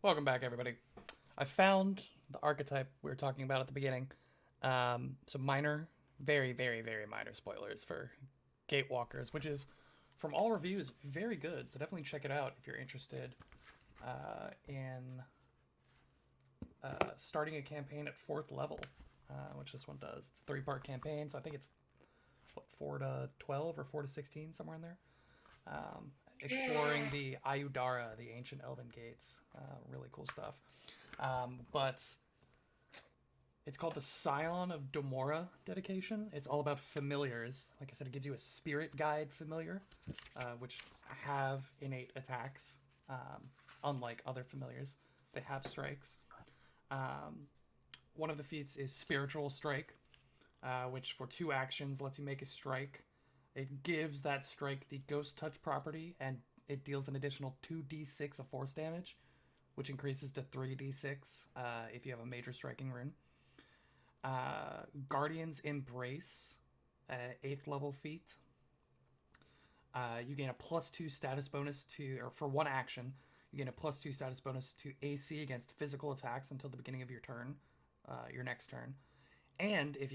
Welcome back, everybody. I found the archetype we were talking about at the beginning. Some minor, very, very, very minor spoilers for Gatewalkers, which is, from all reviews, very good. So definitely check it out if you're interested in starting a campaign at 4th level, which this one does. It's a 3-part campaign, so I think it's, 4 to 12 or 4 to 16, somewhere in there. Exploring the Ayudara, the ancient elven gates. Really cool stuff. But it's called the Scion of Domora dedication. It's all about familiars. Like I said, it gives you a spirit guide familiar, which have innate attacks, unlike other familiars. They have strikes. One of the feats is Spiritual Strike, which for 2 actions lets you make a strike. It gives that strike the Ghost Touch property, and it deals an additional 2d6 of force damage, which increases to 3d6 if you have a major striking rune. Guardian's Embrace, 8th level feat. You gain a +2 status bonus to, or for 1 action, you gain a +2 status bonus to AC against physical attacks until the beginning of your turn, your next turn. And if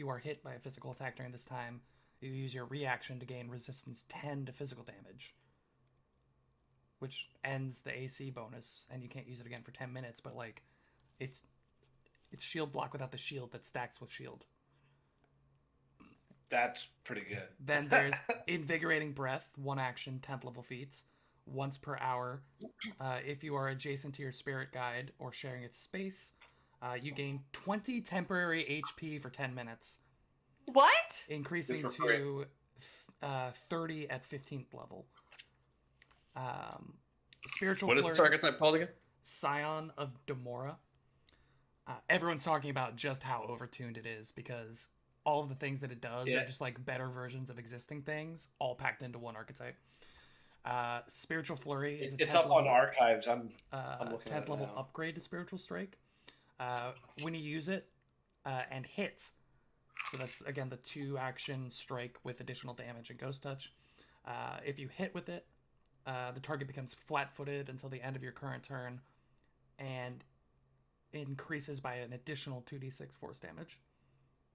you are hit by a physical attack during this time, you use your reaction to gain resistance 10 to physical damage, which ends the AC bonus, and you can't use it again for 10 minutes, but like it's shield block without the shield that stacks with shield. That's pretty good. Then there's Invigorating Breath, 1 action, 10th level feats, once per hour. If you are adjacent to your spirit guide or sharing its space, you gain 20 temporary HP for 10 minutes. What? Increasing to 30 at 15th level. Spiritual What is Flurry, the archetype called again? Scion of Domora. Everyone's talking about just how overtuned it is because all of the things that it does are just like better versions of existing things, all packed into one archetype. Spiritual Flurry is a 10th It's up level, on archives. I'm looking 10th at it level now. upgrade to Spiritual Strike. When you use it and hit, so that's again the 2 action strike with additional damage and Ghost Touch. If you hit with it, the target becomes flat-footed until the end of your current turn, and increases by an additional 2d6 force damage.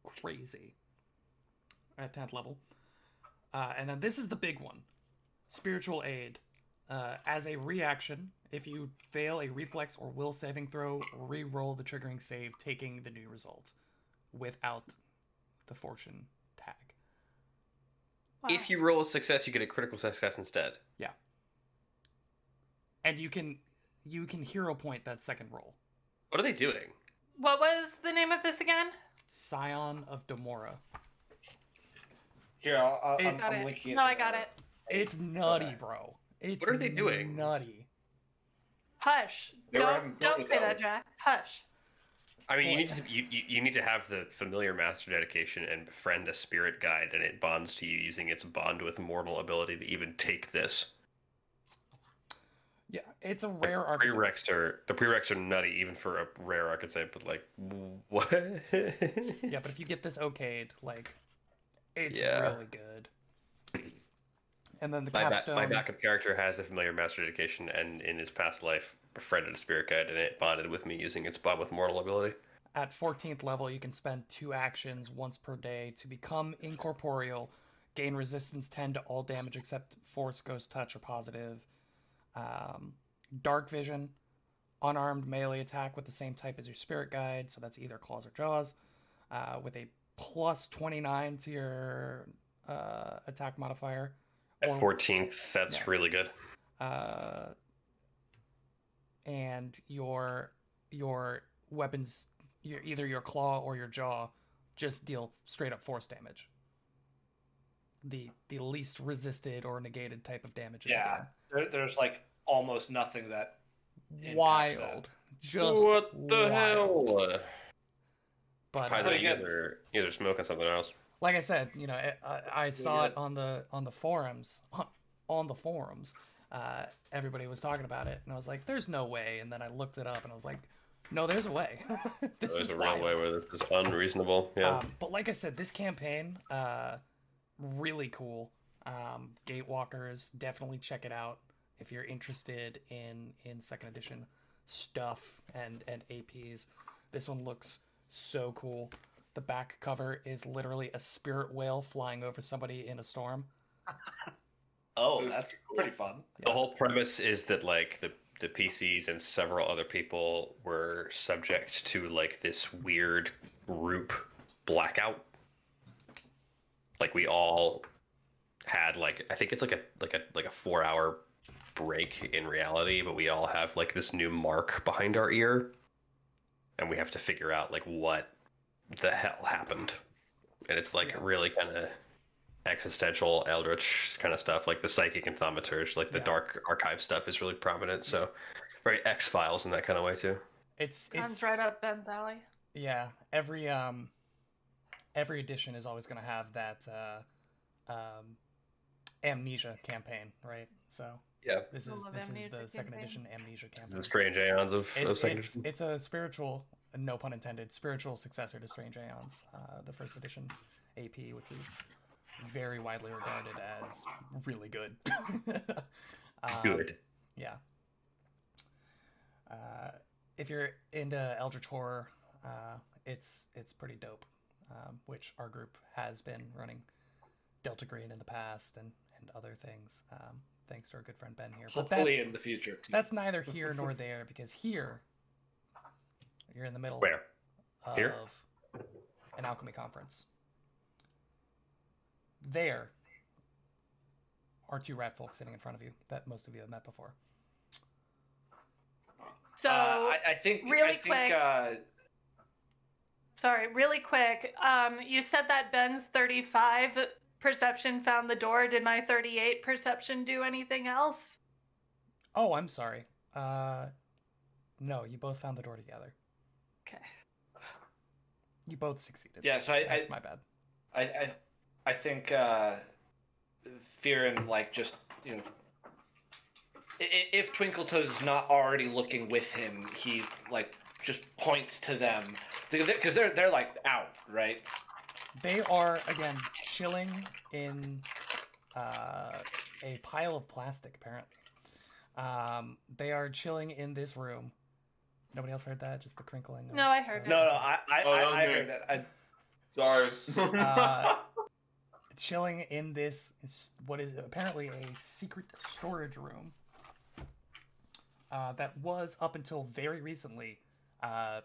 Crazy. At 10th level. And then this is the big one. Spiritual Aid. As a reaction, if you fail a reflex or will saving throw, re-roll the triggering save, taking the new result without the fortune tag. Wow. If you roll a success, you get a critical success instead. Yeah. And you can hero point that second roll. What are they doing? What was the name of this again? Scion of Domora. Here, I'm Got it. linking it. No, I got it. It's nutty, bro. It's What are they doing? Nutty. Hush. They were having fun Don't with say that that, one. Jack. Hush. I mean, you need to have the familiar master dedication and befriend a spirit guide, and it bonds to you using its bond with mortal ability to even take this. Yeah, it's a rare archetype. The prereqs are nutty even for a rare archetype, but like what? Yeah, but if you get this okayed, like, it's Yeah. really good. And then the my capstone. backup character has a familiar master dedication, and in his past life befriended a spirit guide, and it bonded with me using its bond with mortal ability. At 14th level, you can spend 2 actions once per day to become incorporeal, gain resistance 10 to all damage except force, ghost touch, or positive. Dark Vision, unarmed melee attack with the same type as your spirit guide, so that's either claws or jaws, with a plus 29 to your attack modifier. At 14th, that's yeah. really good. And your weapons, either your claw or your jaw, just deal straight up force damage. The least resisted or negated type of damage. Yeah, there's like almost nothing that. Wild, that. just What the wild. hell? But Probably again- either smoking something else. like I said, you know, I saw it on the forums. On the forums, everybody was talking about it, and I was like, "There's no way." And then I looked it up, and I was like, "No, there's a way. This There's is a real wild." way where this is unreasonable. Yeah. But like I said, this campaign, really cool. Gatewalkers, definitely check it out if you're interested in second edition. stuff and APs. This one looks so cool. The back cover is literally a spirit whale flying over somebody in a storm. Oh, Those that's are cool. pretty fun. The whole premise is that like the PCs and several other people were subject to like this weird group blackout. Like we all had like I think it's like a 4-hour break in reality, but we all have like this new mark behind our ear, and we have to figure out like what the hell happened. And it's like really kind of existential eldritch kind of stuff, like the psychic and thaumaturge, like the dark archive stuff is really prominent. So very X-Files in that kind of way too. It's Sounds right up Ben's alley. Yeah, every edition is always going to have that amnesia campaign, right? So Yeah, this is the second edition amnesia campaign. the strange aeons of second edition. It's a spiritual, no pun intended, spiritual successor to Strange Aeons, the first edition AP, which is very widely regarded as really good. Good. Yeah. If you're into Eldritch horror, it's pretty dope. Which our group has been running Delta Green in the past and other things. Thanks to our good friend Ben here. Hopefully in the future. That's neither here nor there, because here you're in the middle Where? of Here? an alchemy conference. There are two rat folk sitting in front of you that most of you have met before. So I think quick. Sorry, really quick. You said that Ben's 35 perception found the door. Did my 38 perception do anything else? Oh, I'm sorry. No, you both found the door together. Okay. You both succeeded. Yeah, so That's my bad. I think Fearin, like, just, you know, if Twinkletoes is not already looking with him, he, like, just points to them. Because they're like, out, right? They are, again, chilling in a pile of plastic, apparently. They are chilling in this room. Nobody else heard that? Just the crinkling? No, I heard it. No, I okay. heard that. Sorry. Chilling in this, what is apparently a secret storage room that was, up until very recently,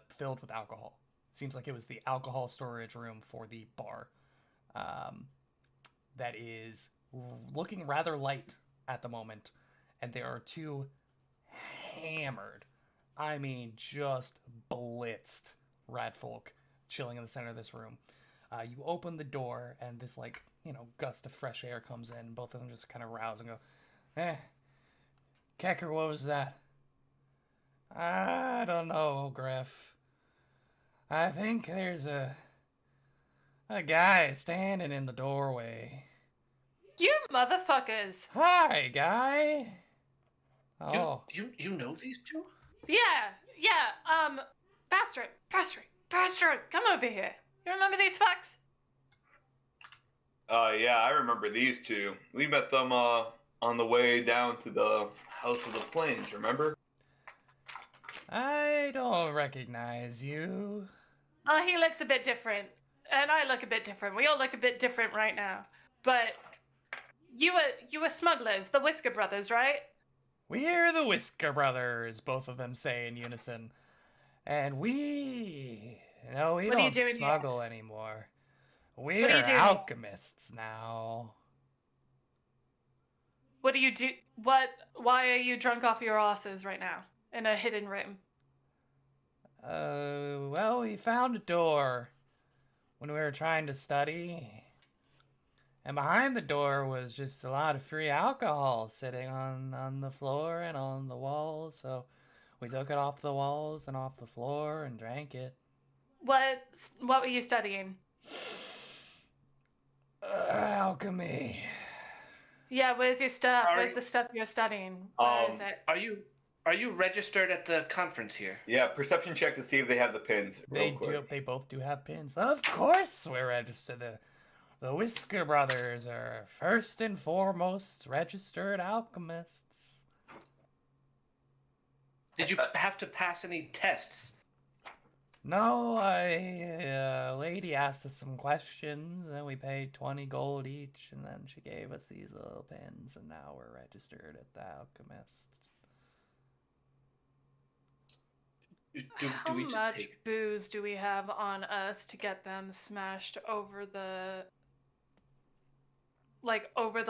filled with alcohol. Seems like it was the alcohol storage room for the bar. That is looking rather light at the moment. And there are two hammered, I mean just blitzed rat folk chilling in the center of this room. You open the door and this, like, you know, gust of fresh air comes in. Both of them just kind of rouse and go, Kecker, what was that? I don't know, Griff. I think there's a guy standing in the doorway. You motherfuckers. Hi, guy. Oh. You know these two? Yeah. Bastard, come over here. You remember these fucks? Yeah, I remember these two. We met them on the way down to the House of the Plains, remember? I don't recognize you. Oh, he looks a bit different. And I look a bit different. We all look a bit different right now. But you were smugglers, the Whisker Brothers, right? We're the Whisker Brothers, both of them say in unison. And we don't smuggle anymore. We're alchemists now. What do you do? Why are you drunk off your asses right now in a hidden room? Well, we found a door when we were trying to study. And behind the door was just a lot of free alcohol sitting on the floor and on the walls. So we took it off the walls and off the floor and drank it. What were you studying? Alchemy. Yeah, where's your stuff? Where's the stuff you're studying? Where is it? Are you registered at the conference here? Yeah, perception check to see if they have the pins. They both do have pins. Of course we're registered. The Whisker Brothers are first and foremost registered alchemists. Did you have to pass any tests? No, lady asked us some questions, and we paid 20 gold each, and then she gave us these little pins, and now we're registered at the Alchemist. Do How we just much take? booze do we have on us to get them smashed over the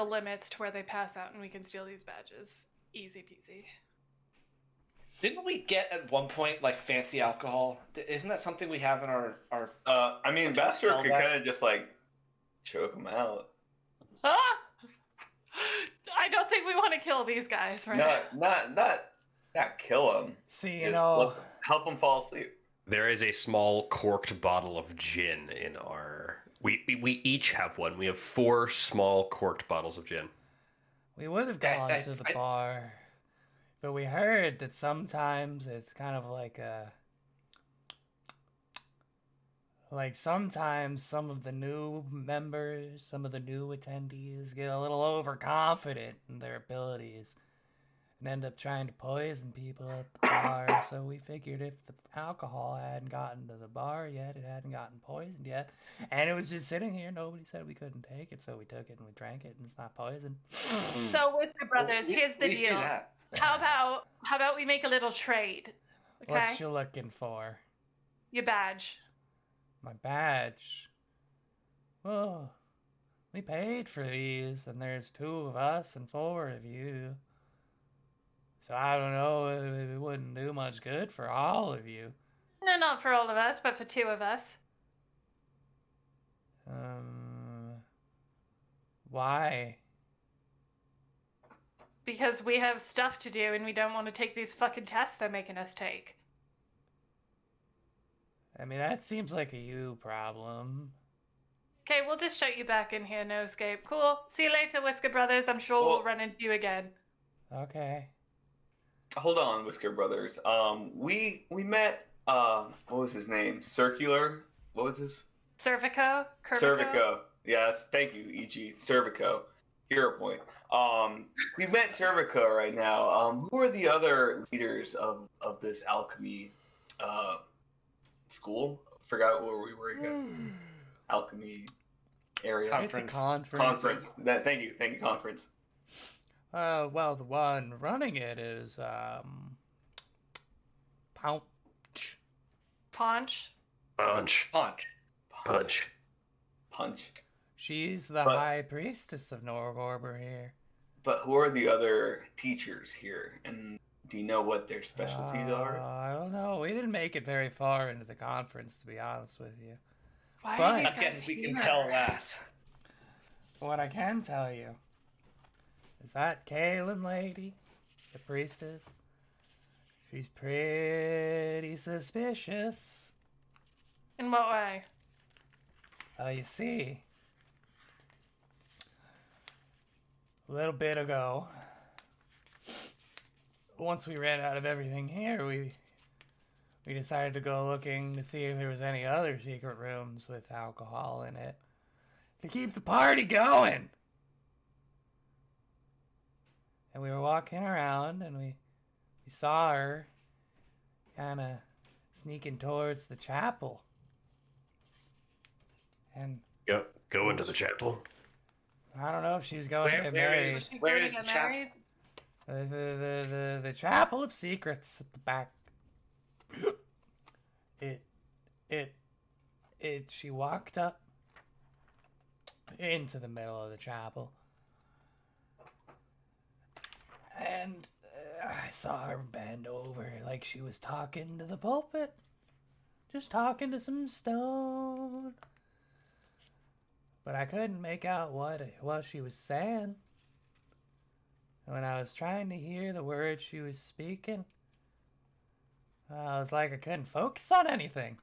limits to where they pass out and we can steal these badges? Easy peasy. Didn't we get at one point like fancy alcohol? Isn't that something we have in our? I mean, Would you Bastard sell could that? kind of just like choke him out. Ah! I don't think we want to kill these guys right now. Not kill him. See, Just help him fall asleep. There is a small corked bottle of gin in our. We each have one. We have 4 small corked bottles of gin. we would have gone to the bar, but we heard that sometimes it's kind of like sometimes some of the new members, some of the new attendees get a little overconfident in their abilities and end up trying to poison people at the bar. So we figured if the alcohol hadn't gotten to the bar yet, it hadn't gotten poisoned yet, and it was just sitting here, nobody said we couldn't take it, so we took it and we drank it, and it's not poison. So, Whisker Brothers, Well, here's the we see deal. that. How about we make a little trade? Okay, What you looking for? your badge. My badge. Oh, we paid for these, and there's 2 of us and 4 of you. So I don't know, it wouldn't do much good for all of you. No, not for all of us, but for 2 of us. Why? Because we have stuff to do and we don't want to take these fucking tests they're making us take. I mean, that seems like a you problem. Okay, we'll just shut you back in here, no escape. Cool. See you later, Whisker Brothers. I'm sure we'll Well- run into you again. Okay. Hold on, Whisker Brothers. We met. What was his name? Circular. What was his? Cervico? Cervico. Yes, thank you, E.G. Cervico. Hero point. We met Cervico right now. Who are the other leaders of this alchemy school? Forgot where we were again. Alchemy area. It's a Conference. conference. Thank you, conference. Well, the one running it is, Pouch. Paunch? Punch. Punch. Punch. She's the But- high priestess of Norgorber here. But who are the other teachers here? And do you know what their specialties are? I don't know. We didn't make it very far into the conference, to be honest with you. Why But- are these I guess guys we can here? tell that. What I can tell you is that Kaylin lady, the priestess, she's pretty suspicious. In what way? You see, a little bit ago, once we ran out of everything here, we decided to go looking to see if there was any other secret rooms with alcohol in it to keep the party going. And we were walking around, and we saw her kind of sneaking towards the chapel. And Go into the chapel. I don't know if she was going to get Where married. is- You Where gonna is get the chapel? married? The chapel of secrets at the back. She walked up into the middle of the chapel, and I saw her bend over like she was talking to the pulpit, just talking to some stone. But I couldn't make out what she was saying. When I was trying to hear the words she was speaking, I was like, I couldn't focus on anything.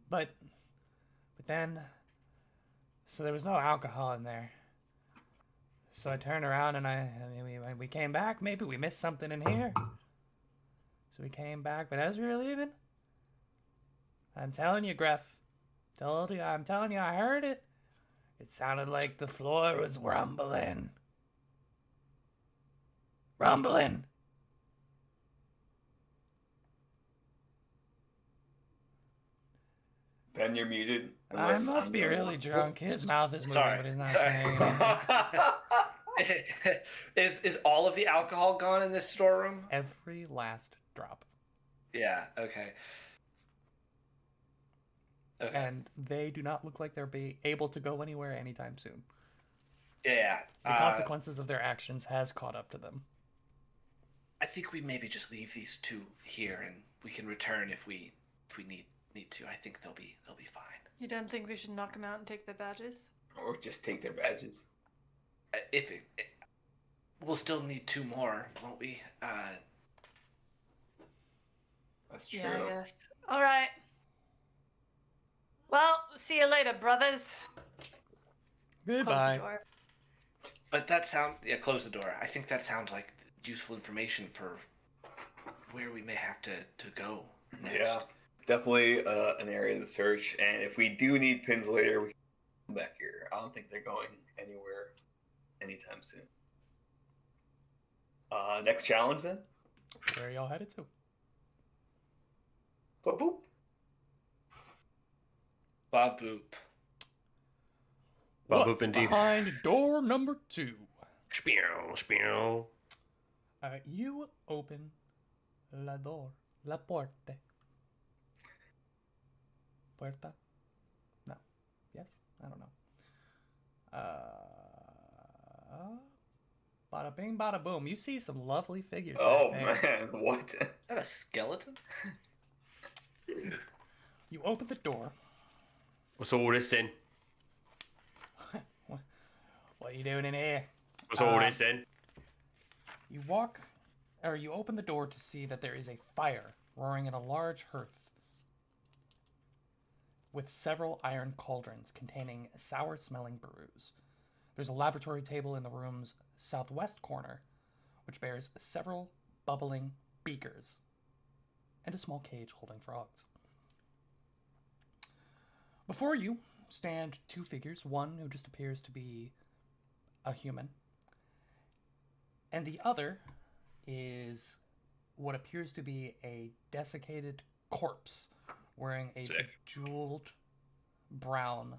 But then, so there was no alcohol in there. So I turned around and we came back. Maybe we missed something in here. So we came back, but as we were leaving, I'm telling you, Gref, I'm telling you, I heard it. It sounded like the floor was rumbling. Rumbling. Ben, you're muted. I unless must I'm be the- really drunk. His mouth is moving, Sorry. but he's not Sorry. saying anything. Is all of the alcohol gone in this storeroom? Every last drop. Yeah. Okay. Okay. And they do not look like they're able to go anywhere anytime soon. Yeah. The consequences of their actions has caught up to them. I think we maybe just leave these two here, and we can return if we need to. I think they'll be fine. You don't think we should knock them out and take their badges? Or just take their badges. If we'll still need two more, won't we? That's true. Yeah, I guess. All right. Well, see you later, brothers. Close the Goodbye. door. But close the door. I think that sounds like useful information for where we may have to go next. Yeah, definitely an area to search. And if we do need pins later, we can come back here. I don't think they're going anywhere anytime soon. Next challenge then? Where are y'all headed to? Boop, boop. Bob Boop. Bob What's Boop indeed. behind door number 2? Spew, spew. You open la door, la porte. Puerta? No. Yes? I don't know. Bada bing, bada boom. You see some lovely figures. Oh back there. man, what? Is that a skeleton? You open the door. What's all this then? What are you doing in here? What's all this then? You open the door to see that there is a fire roaring in a large hearth with several iron cauldrons containing sour-smelling brews. There's a laboratory table in the room's southwest corner, which bears several bubbling beakers and a small cage holding frogs. Before you stand two figures, one who just appears to be a human, and the other is what appears to be a desiccated corpse wearing a Sick. bejeweled brown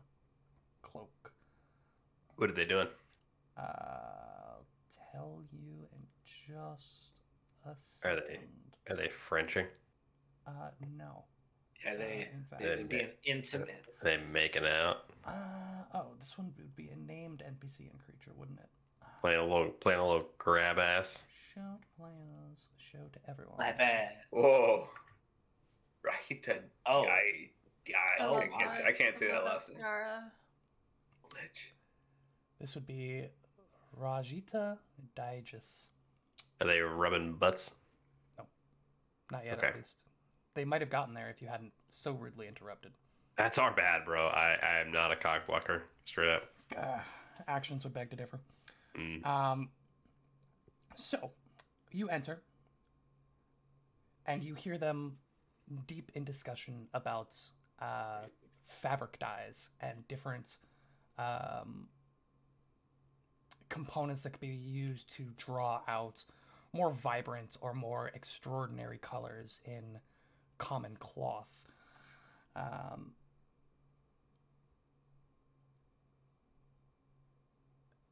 cloak. What are they doing? I'll tell you in just a Are second. they- Are they Frenching? No. Yeah, they In fact, would be an intimate. Are they making out? this one would be a named NPC and creature, wouldn't it? Playing a little grab ass? Show to players, show to everyone. My bad. Whoa. Right. Oh. I can't say that last name. Yara. Lich. This would be Rajita Digis. Are they rubbing butts? Not yet, Okay. at least. They might have gotten there if you hadn't so rudely interrupted. That's our bad, bro. I am not a cock blocker. Straight up. Actions would beg to differ. Mm. So, you enter, and you hear them deep in discussion about fabric dyes and different components that could be used to draw out more vibrant or more extraordinary colors in common cloth.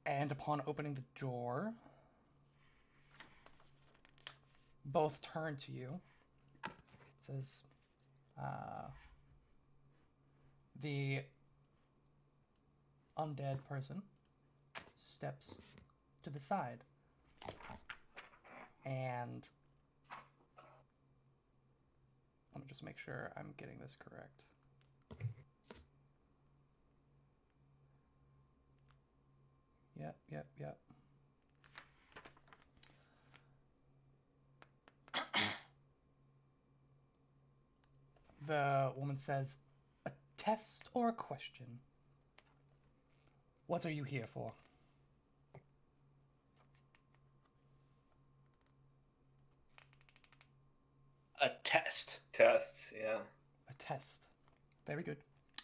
And upon opening the door, both turn to you. It says, the undead person steps to the side. And let me just make sure I'm getting this correct. Yep. The woman says, "A test or a question? What are you here for?" A test. Tests, yeah. A test. Very good.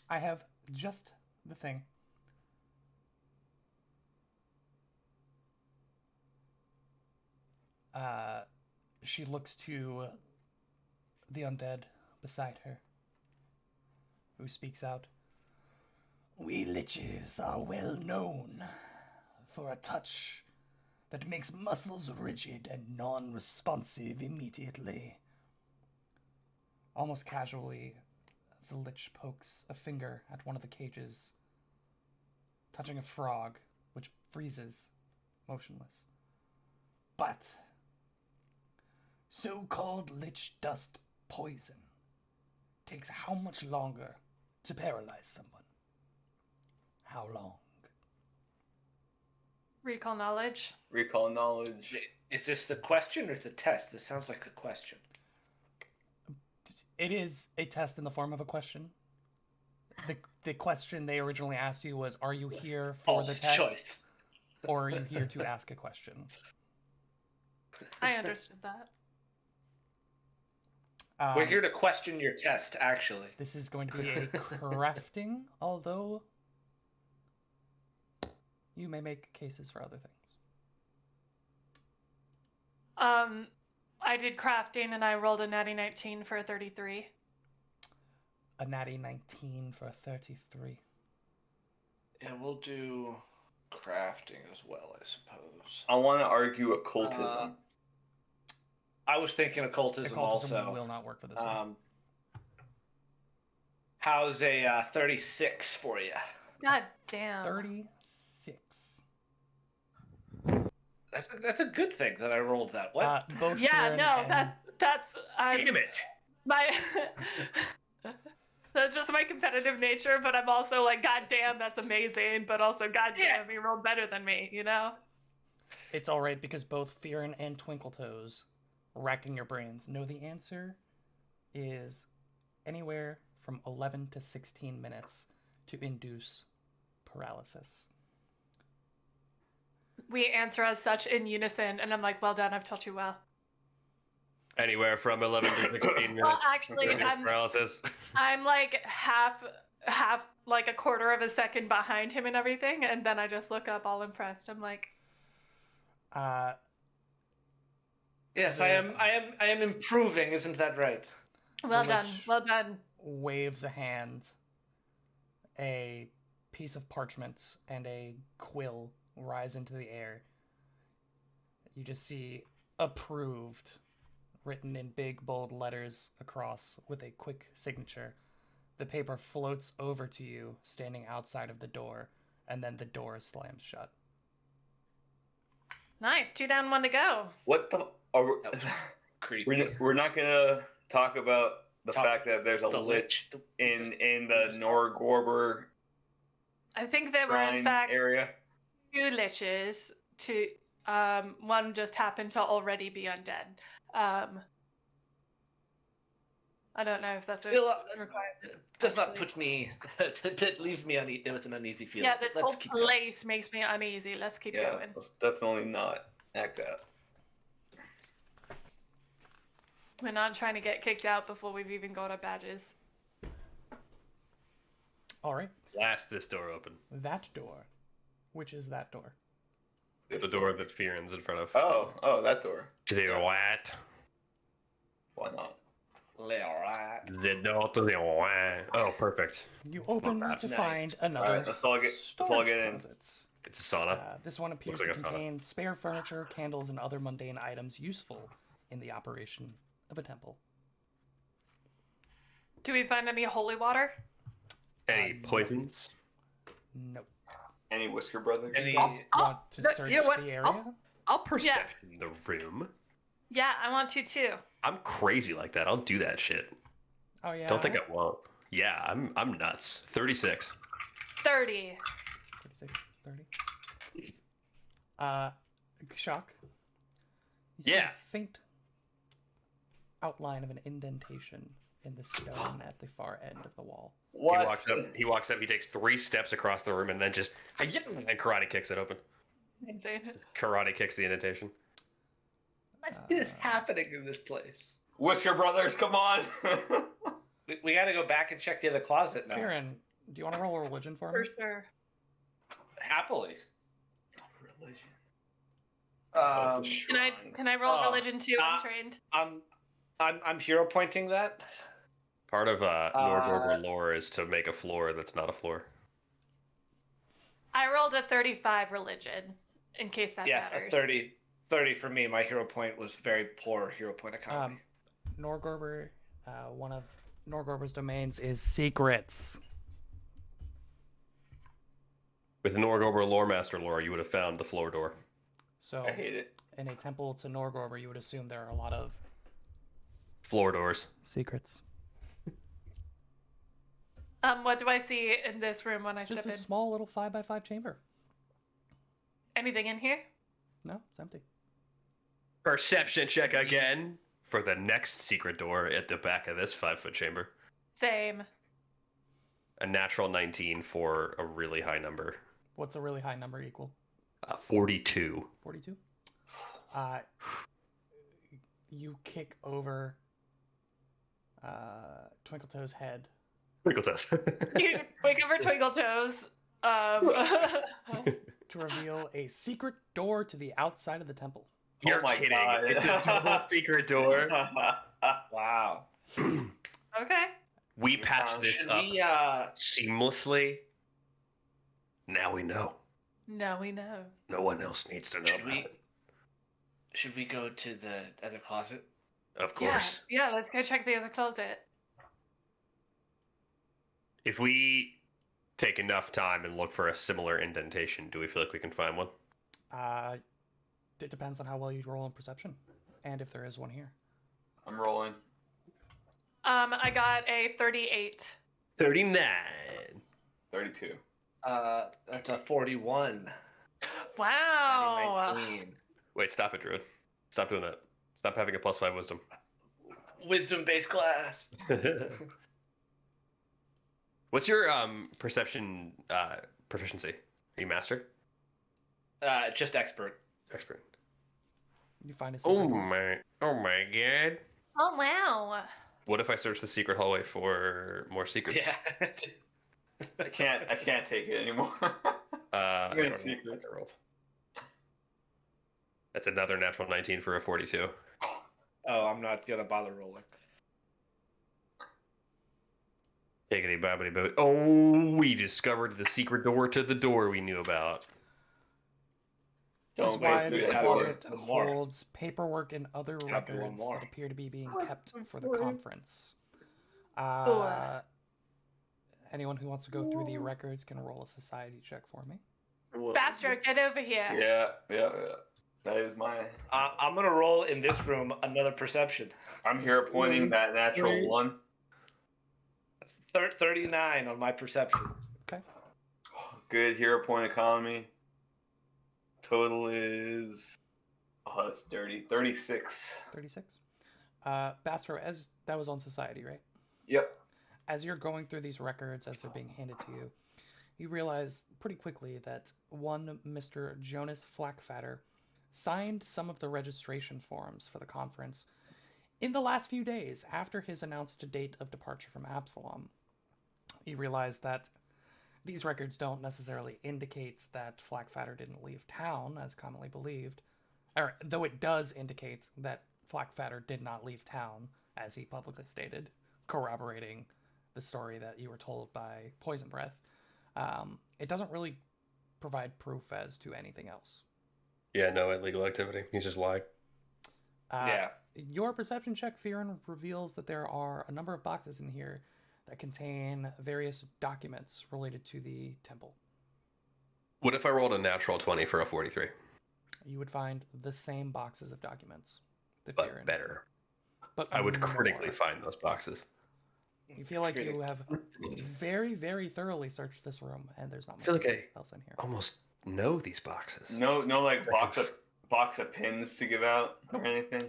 I have just the thing. She looks to the undead beside her, who speaks out. We liches are well known for a touch that makes muscles rigid and non-responsive immediately. Almost casually, the lich pokes a finger at one of the cages, touching a frog, which freezes, motionless. But so-called lich dust poison takes how much longer to paralyze someone? How long? Recall knowledge. Recall knowledge. Is this the question or the test? This sounds like the question. It is a test in the form of a question. The question they originally asked you was, are you here for the False test? choice. Or are you here to ask a question? I understood that. We're here to question your test, actually. This is going to be a crafting, although you may make cases for other things. I did crafting and I rolled a natty 19 for a 33. A natty 19 for a 33. Yeah, we'll do crafting as well, I suppose. I want to argue occultism. I was thinking occultism also. will not work for this one. How's a 36 for you? God damn. 36. That's a good thing that I rolled that. What? Both Yeah, Kieran no, and- that's Damn it! my that's just my competitive nature, but I'm also like, god damn, that's amazing, but also god damn, he rolled better than me, you know? It's alright because both Fearin and Twinkletoes, racking your brains, know the answer is anywhere from 11 to 16 minutes to induce paralysis. We answer as such in unison, and I'm like, well done, I've taught you well. Anywhere from 11 to 16 minutes. Well, actually, paralysis. I'm like half, like a quarter of a second behind him and everything, and then I just look up all impressed. I'm like, Yes, I am improving, isn't that right? well The done, lich well done. waves a hand. A piece of parchment and a quill rise into the air. You just see approved written in big bold letters across with a quick signature. The paper floats over to you standing outside of the door, and then the door slams shut. Nice, 2 down, 1 to go. What the? Are we, That was creepy. we're not gonna talk about the Talk- fact that there's a the lich in the just- Norgorber I think there were in shrine fact area. 2 liches. One just happened to already be undead. I don't know if that's Still, required. does not put me. It leaves me with an uneasy feeling. Yeah, this Let's whole keep going. place makes me uneasy. Let's keep Yeah, going. let's definitely not act out. We're not trying to get kicked out before we've even got our badges. Alright, Blast this door open. that door. Which is that door? This The door that Fearon's in front of. Oh, that door. To the right. Why not? Alright. The door to the right. Oh, perfect. You open bad. to Nice. find another Alright, let's all storage get in. closet. It's a sauna. This one appears Looks to like a sauna. contain spare furniture, candles, and other mundane items useful in the operation of a temple. Do we find any holy water? Any poisons? Nope. Any Whisker Brothers? Any- You guys want to no, search you know what? the area? I'll perception the room. Yeah, I want to too. I'm crazy like that. I'll do that shit. Oh yeah. Don't think I won't. Yeah, I'm nuts. 36. 30. 36, 30. Shock. You see Yeah. a faint outline of an indentation in the stone at the far end of the wall. What? He walks up, he takes 3 steps across the room and then just and karate kicks it open. Amazing. Karate kicks the indentation. What is happening in this place? Whisker Brothers, come on! We got to go back and check the other closet now. Fearon, do you want to roll a religion for For me? sure. Happily. Religion. Can I roll Oh, religion too? I'm trained. I'm hero pointing that. Part of Nordorber lore is to make a floor that's not a floor. I rolled a 35 religion, in case that Yeah, matters. 30 for me. My hero point was very poor hero point economy. Norgorber, one of Norgorber's domains is secrets. With Norgorber lore master lore, you would have found the floor door. So I hate it. in a temple to Norgorber, you would assume there are a lot of Floor doors. secrets. What do I see in this room when It's I just step a in? small little 5x5 chamber. Anything in here? No, it's empty. Perception check again for the next secret door at the back of this 5-foot chamber. Same. A natural 19 for a really high number. What's a really high number equal? 42. 42. You kick over Twinkletoes' head. Twinkle test. You wake over Twinkle Toes. To reveal a secret door to the outside of the temple. You're Oh my kidding. God. It's a double secret door. Wow. Okay. We patched this Should up we, seamlessly. Now we know. Now we know. No one else needs to know Should about we- it. should we go to the other closet? Of course. Yeah, let's go check the other closet. If we take enough time and look for a similar indentation, do we feel like we can find one? It depends on how well you roll in perception, and if there is one here. I'm rolling. I got a 38. 39. 32. That's a 41. Wow. 19. Wait, stop it, Druid. Stop doing that. Stop having a +5 wisdom. Wisdom based class. What's your perception proficiency? Are you master? Just expert. Expert. You find a secret Oh door. my god. Oh, wow. What if I search the secret hallway for more secrets? Yeah. I can't take it anymore. I Good don't know what secrets. I rolled. That's another natural 19 for a 42. Oh, I'm not gonna bother rolling. Higgity bobbity boo. Oh, we discovered the secret door to the door we knew about. This Don't go wide through the that door. door. closet One more. holds paperwork and other Copy one records more. that appear to be being kept for the conference. Anyone who wants to go through the records can roll a society check for me. Bastard, get over here. Yeah. That is my. I'm gonna roll in this room another perception. I'm here pointing that natural one. 39 on my perception. Good hero point economy. Total is. Oh, that's dirty. 36. 36. Bastro, as that was on society, right? Yep. As you're going through these records, as they're being handed to you, you realize pretty quickly that one Mr. Jonas Flackfatter signed some of the registration forms for the conference in the last few days after his announced date of departure from Absalom. You realize that these records don't necessarily indicate that Flackfatter didn't leave town, as commonly believed, or though it does indicate that Flackfatter did not leave town, as he publicly stated, corroborating the story that you were told by Poison Breath. It doesn't really provide proof as to anything else. Yeah, no illegal activity. He's just lied. Yeah. Your perception check, Fearon, reveals that there are a number of boxes in here that contain various documents related to the temple. What if I rolled a natural 20 for a 43? You would find the same boxes of documents that But Fearon. better. But I would critically more. find those boxes. You feel like you have very, very thoroughly searched this room, and there's not I feel much like else in here. almost know these boxes. No, like box of pins to give out or anything.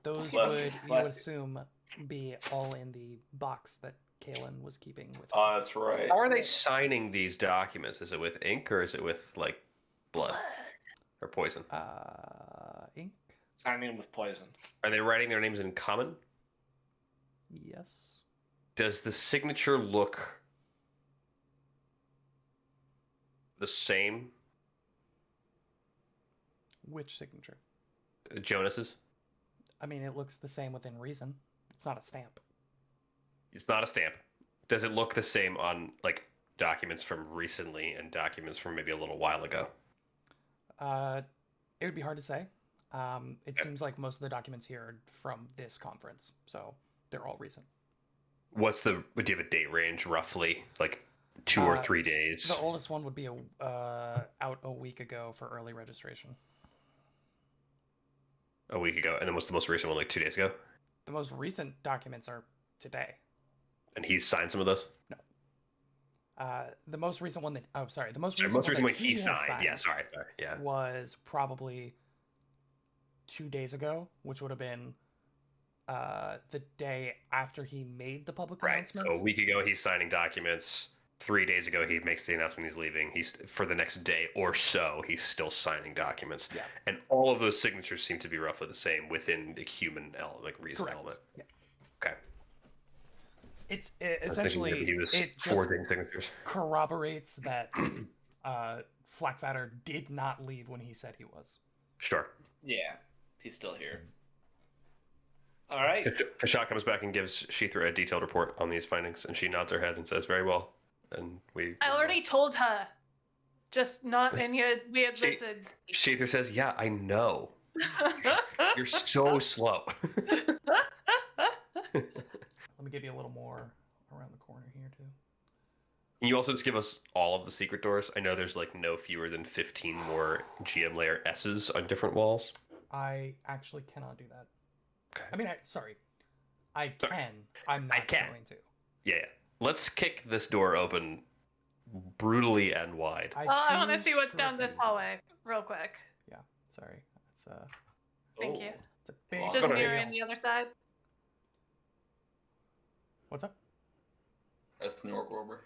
Those Bless would, you. you Bless would you. assume, be all in the box that Kalen was keeping with him. Oh, that's right. How are they signing these documents? Is it with ink or is it with like blood or poison? Ink? Signing with poison. Are they writing their names in common? Yes. Does the signature look the same? Which signature? Jonas's? I mean, it looks the same within reason. It's not a stamp. It's not a stamp. Does it look the same on like documents from recently and documents from maybe a little while ago? It would be hard to say. It Okay. seems like most of the documents here are from this conference, so they're all recent. Do you have a date range roughly? Like 2 or 3 days? The oldest one would be out a week ago for early registration. A week ago. And then what's the most recent one, like 2 days ago? The most recent documents are today. And he's signed some of those? The most recent one that the most Sorry, recent most recent one one that he has signed. Yeah, sorry. Yeah. was probably 2 days ago, which would have been the day after he made the public Right. announcement. So a week ago he's signing documents. 3 days ago he makes the announcement he's leaving. He's for the next day or so he's still signing documents. Yeah. And all of those signatures seem to be roughly the same within the human reason Correct. element. Yeah. Okay. It's I was thinking essentially maybe he was it just forging signatures. corroborates that Flackfatter did not leave when he said he was. Sure. Yeah, he's still here. All right. Kasha comes back and gives Sheethra a detailed report on these findings, and she nods her head and says, "Very well." And I already told her. Just not in your weird She- lizards. Sheethra says, "Yeah, I know. You're so slow." Let me give you a little more around the corner here too. Can you also just give us all of the secret doors? I know there's like no fewer than 15 more GM layer S's on different walls. I actually cannot do that. Okay. I mean, sorry. I can. Sorry. I'm not can. going to. Yeah. Let's kick this door open brutally and wide. I want to choose see what's to down this refuse. hallway, real quick. Yeah, sorry. It's Thank you. it's a big Just Gonna- mirroring the other side. What's up? That's Norgorber.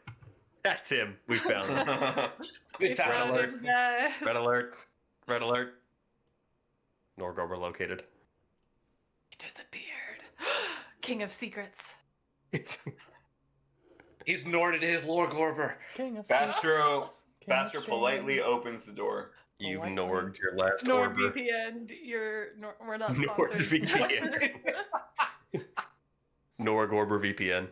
That's him. We found him. We found Red him. alert. Red alert. Red alert. Norgorber located. It is the beard. King of secrets. He's Norded his Lord Gorber. King of Bastro- Secrets, King of Bastard Shame. politely opens the door. You've Politely. Norged your last Nor Orber. VPN. We're not Nor sponsored. VPN. Norgorber VPN.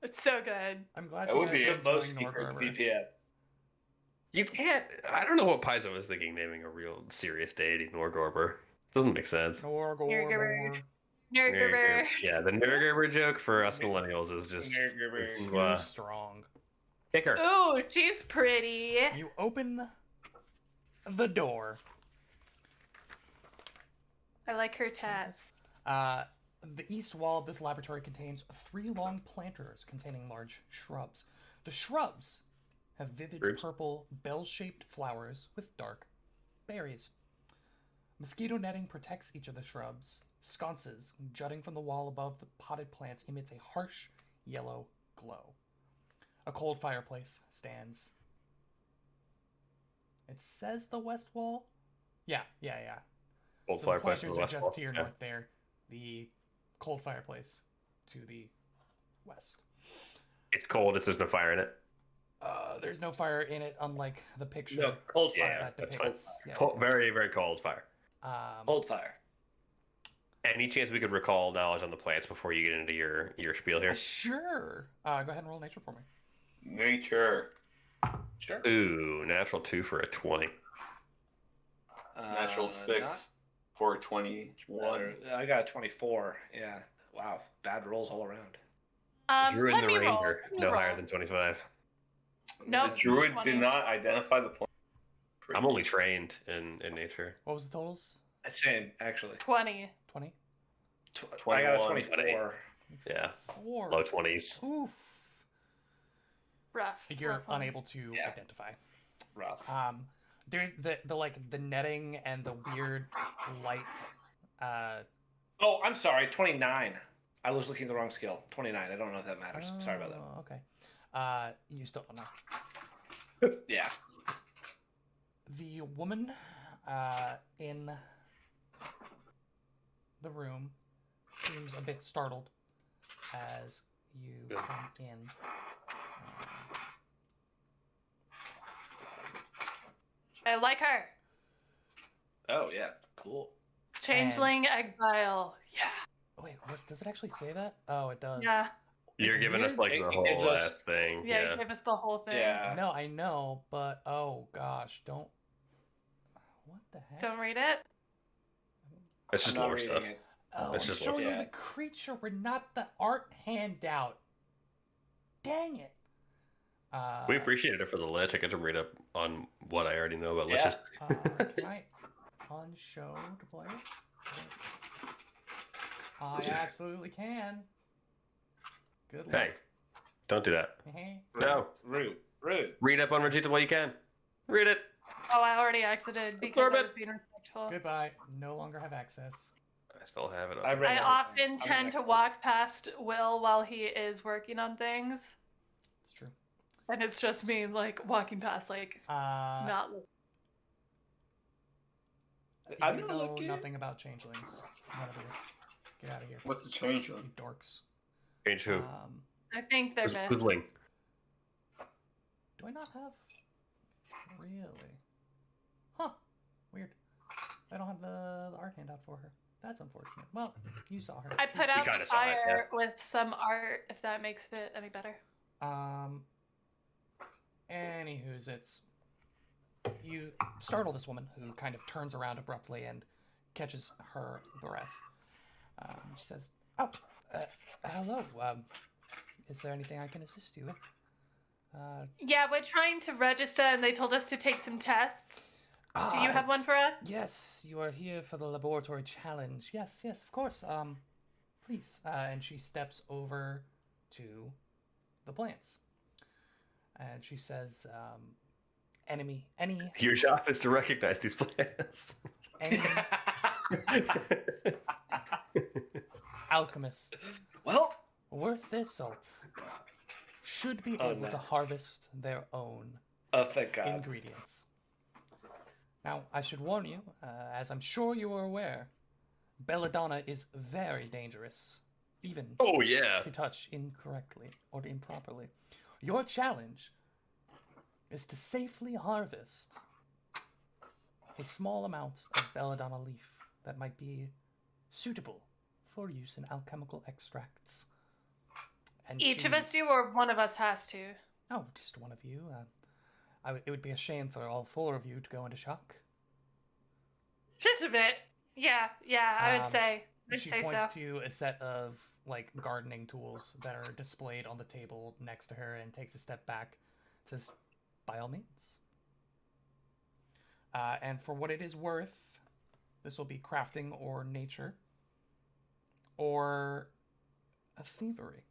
It's so good. I'm glad That you would guys be are a The most enjoying secret Norgorber. VPN. You can't. I don't know what Paizo was thinking naming a real serious deity Norgorber. Doesn't make sense. Norgorber. Nurgerber. Yeah, the Norgorber joke for us millennials is just. Nurgerber. it's, Too strong. kick her. Ooh, she's pretty. You open the door. I like her tats. The east wall of this laboratory contains 3 long planters containing large shrubs. The shrubs have vivid Fruits? purple, bell-shaped flowers with dark berries. Mosquito netting protects each of the shrubs. Sconces jutting from the wall above the potted plants emits a harsh yellow glow. A cold fireplace stands. It says the west wall? Yeah. Old So the fireplace in planters the are west just wall. to your Yeah. north there. The cold fireplace to the west. It's cold. There's no fire in it. There's no fire in it, unlike the picture. No, cold fire. Yeah, that that's depicts. fine. Yeah, Cold, very, very cold fire. Cold fire. Any chance we could recall knowledge on the plants before you get into your spiel here? Sure. Go ahead and roll nature for me. Nature. Sure. Ooh, natural 2 for a 20. Natural 6 not for 21. better. I got a 24. Yeah. Wow. Bad rolls all around. Druid Let and the me roll. ranger, Let me no roll. higher than 25. Nope, The druid 20. did not identify the plant. I'm only trained in nature. What was the totals? Same, actually. 20. 20? I got a 21. 24. Yeah, 4. low 20s. Oof. Rough. You're rough one. unable to Yeah. identify. Rough. There's the netting and the weird light. Oh, I'm sorry. 29. I was looking at the wrong skill. 29. I don't know if that matters. Sorry about that. Okay. You still don't know. Yeah. The woman in the room seems a bit startled as you Good. come in. I like her. Oh, yeah. Cool. Changeling exile. Yeah. Wait, Does it actually say that? Oh, it does. Yeah. You're It's giving us weird. like It the gives whole us- last thing. Yeah, Yeah. you gave us the whole thing. Yeah. No, I know, but oh gosh, don't. What the heck? Don't read it. It's I'm just not lore reading stuff. it. Oh, It's I'm just showing you yeah. the creature. We're not the art handout. Dang it. We appreciated it for the lit. I get to read up on what I already know about Yeah. liches. Can I unshow to players? I absolutely can. Good luck. Hey, don't do that. No. Rude. Read up on Vegeta while you can. Read it. Oh, I already exited because Absorb I it. was being respectful. Goodbye. No longer have access. I still have it. I Up. read I everything. often I'm tend to next. walk past Will while he is working on things, It's true. and it's just me like walking past, like not. I'm You not know looking. nothing about changelings. None of you. Get out of here. What's the change You on? dorks. Change who? I think they're Who's myth. Ling? Do I not have? Really? Huh. Weird. I don't have the art handout for her. That's unfortunate. Well, you saw her. I She's- put out kinda the saw it, fire with some art, if that makes it any better. Anywho's, you startle this woman who kind of turns around abruptly and catches her breath. She says, "Oh, hello. Is there anything I can assist you with?" Yeah, we're trying to register, and they told us to take some tests. Do you have one for us? Yes, you are here for the laboratory challenge. Yes, of course. Please. And she steps over to the plants. And she says, any Your job is to recognize these plants. alchemist Well, worth their salt should be Oh, able no. to harvest their own oh thank God. ingredients. Now, I should warn you, as I'm sure you are aware, belladonna is very dangerous, even Oh yeah. to touch incorrectly or improperly. Your challenge is to safely harvest a small amount of belladonna leaf that might be suitable for use in alchemical extracts. And Each of she- us do, or one of us has to? Oh, just one of you. It would be a shame for all four of you to go into shock. Just a bit. Yeah, I would say. I'd She say points so. to a set of like gardening tools that are displayed on the table next to her and takes a step back. Says, "By all means." And for what it is worth, this will be crafting or nature or a thievery.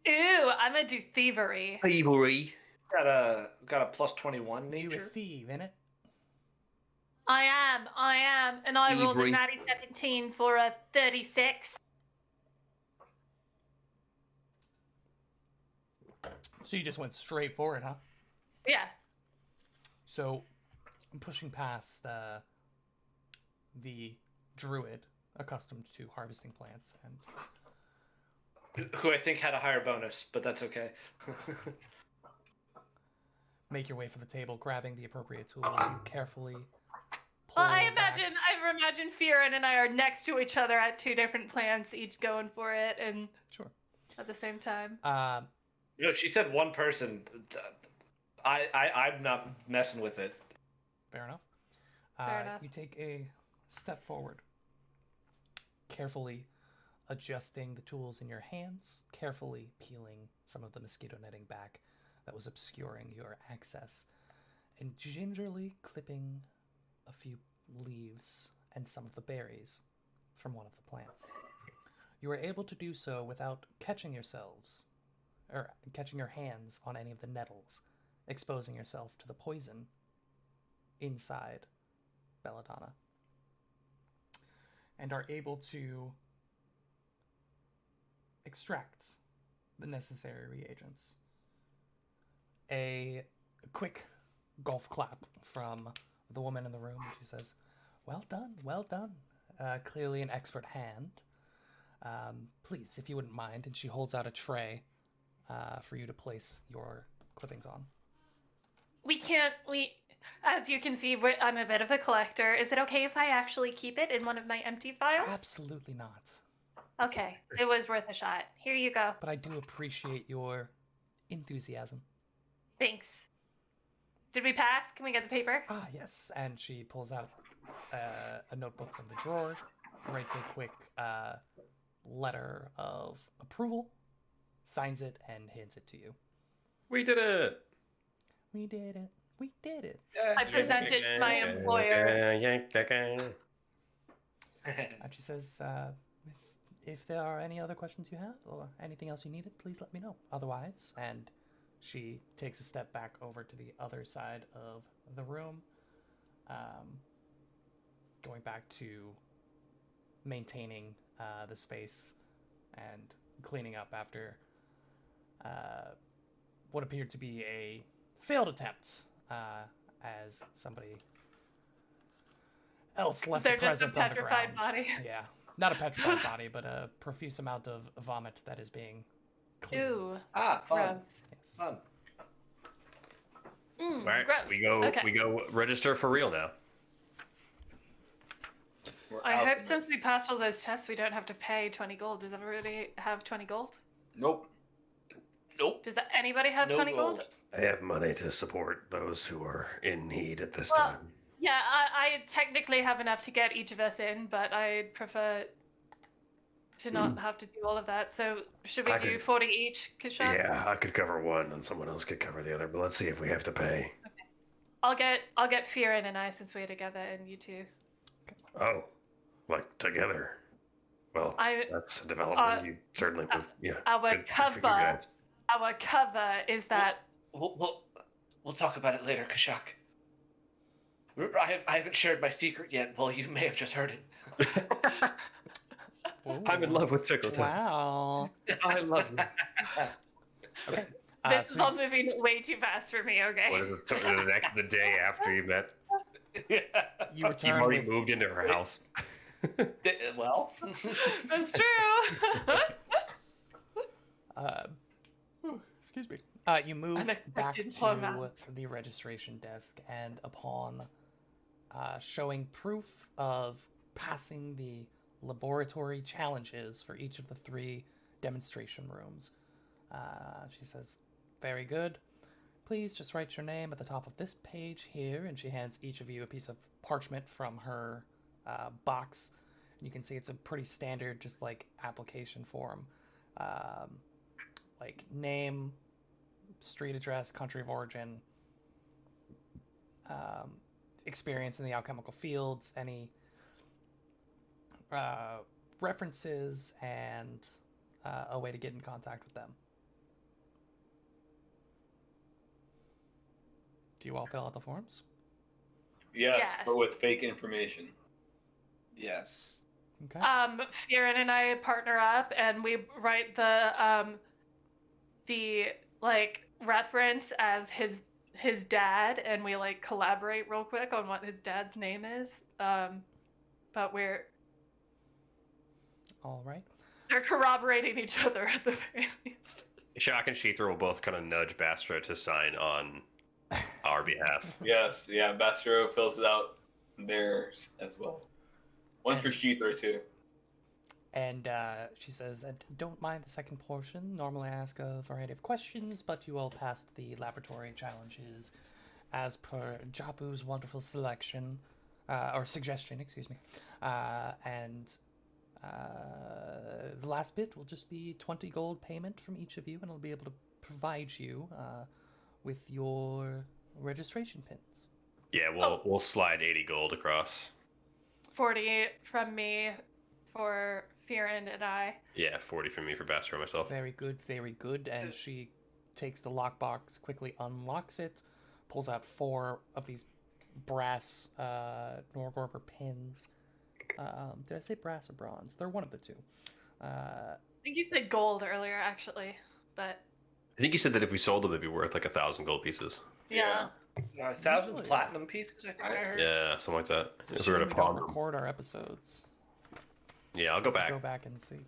Ooh, I'm gonna do thievery. Thievery. Got a plus 21 You a nature. thief, innit? I am, and I rolled a Thievery. natty 17 for a 36. So you just went straight for it, huh? Yeah. So, I'm pushing past the druid accustomed to harvesting plants, and Who I think had a higher bonus, but that's okay. make your way for the table, grabbing the appropriate tools. You carefully pull Well, I back. imagine Firen and I are next to each other at two different plants, each going for it, and Sure. at the same time. No, she said one person. I'm not messing with it. Fair enough. Fair enough. You take a step forward, carefully adjusting the tools in your hands, carefully peeling some of the mosquito netting back that was obscuring your access, and gingerly clipping a few leaves and some of the berries from one of the plants. You are able to do so without catching yourselves, or catching your hands on any of the nettles, exposing yourself to the poison inside belladonna, and are able to extract the necessary reagents. A quick golf clap from the woman in the room. She says, well done. Clearly an expert hand. Please, if you wouldn't mind. And she holds out a tray for you to place your clippings on. As you can see, I'm a bit of a collector. Is it okay if I actually keep it in one of my empty files? Absolutely not. Okay, it was worth a shot. Here you go. But I do appreciate your enthusiasm. Thanks. Did we pass? Can we get the paper? Ah, yes. And she pulls out a notebook from the drawer, writes a quick letter of approval, signs it, and hands it to you. We did it. We did it. We did it. I present it to my employer. And she says, if there are any other questions you have or anything else you needed, please let me know. Otherwise, and she takes a step back over to the other side of the room, going back to maintaining the space and cleaning up after what appeared to be a failed attempt, as somebody else left a Is there just a present on the petrified ground. body? Yeah, not a petrified body, but a profuse amount of vomit that is being cleaned. Ooh, Ah, fun. gross. Yes. Fun. Mm, All right, gross. we go. Okay. We go register for real now. We're I out hope the since we passed all those tests, we don't have to pay 20 gold. Does everybody have 20 gold? Nope. Nope. Does anybody have No 20 gold? gold. I have money to support those who are in need at this Well, time. Yeah, I technically have enough to get each of us in, but I'd prefer to not have to do all of that. So should we I do could- 40 each, Kashak? Yeah, I could cover one, and someone else could cover the other. But let's see if we have to pay. I'll get Firen and I since we're together, and you two. Oh, like together. Well, that's a development. You certainly move. Yeah. Our good for you cover, guys. our cover is that. We'll talk about it later, Kashak. I haven't shared my secret yet. Well, you may have just heard it. I'm in love with Tickleton. Wow. I love you. Okay. This is So all moving way too fast for me. Okay. What is it? The day after you met, you you've return already with, moved into her house. Well, That's true. excuse me. You move Unexpected back to diplomat. the registration desk, and upon showing proof of passing the laboratory challenges for each of the 3 demonstration rooms, she says, "Very good. Please just write your name at the top of this page here," and she hands each of you a piece of parchment from her box. You can see it's a pretty standard, just like application form, like name, street address, country of origin, experience in the alchemical fields, any references, and a way to get in contact with them. Do you all fill out the forms? Yes, Yes. but with fake information. yes. Okay. Firen and I partner up, and we write the like reference as his dad, and we like collaborate real quick on what his dad's name is. But All right. they're corroborating each other at the very least. Shock and Sheethra will both kind of nudge Bastra to sign on our behalf. Yes, yeah, Bastro fills it out theirs as well. One for Sheether too. And she says, "And don't mind the second portion. Normally I ask a variety of questions, but you all passed the laboratory challenges as per Japu's wonderful selection, or suggestion, excuse me. And the last bit will just be 20 gold payment from each of you, and I'll be able to provide you with your registration pins." Yeah, we'll slide 80 gold across. 40 from me for Firen and I. Yeah, 40 from me for Bastra and myself. Very good, very good. And she takes the lockbox, quickly unlocks it, pulls out 4 of these brass Norgorber pins. Did I say brass or bronze? They're one of the 2. I think you said gold earlier, actually, but I think you said that if we sold them, they'd be worth like 1,000 gold pieces. yeah. 1,000 Really? platinum pieces, I think I heard. Yeah, something like that. It's a If we shame were to we don't pawn them. record our episodes. Yeah, I'll go back. Go back and see.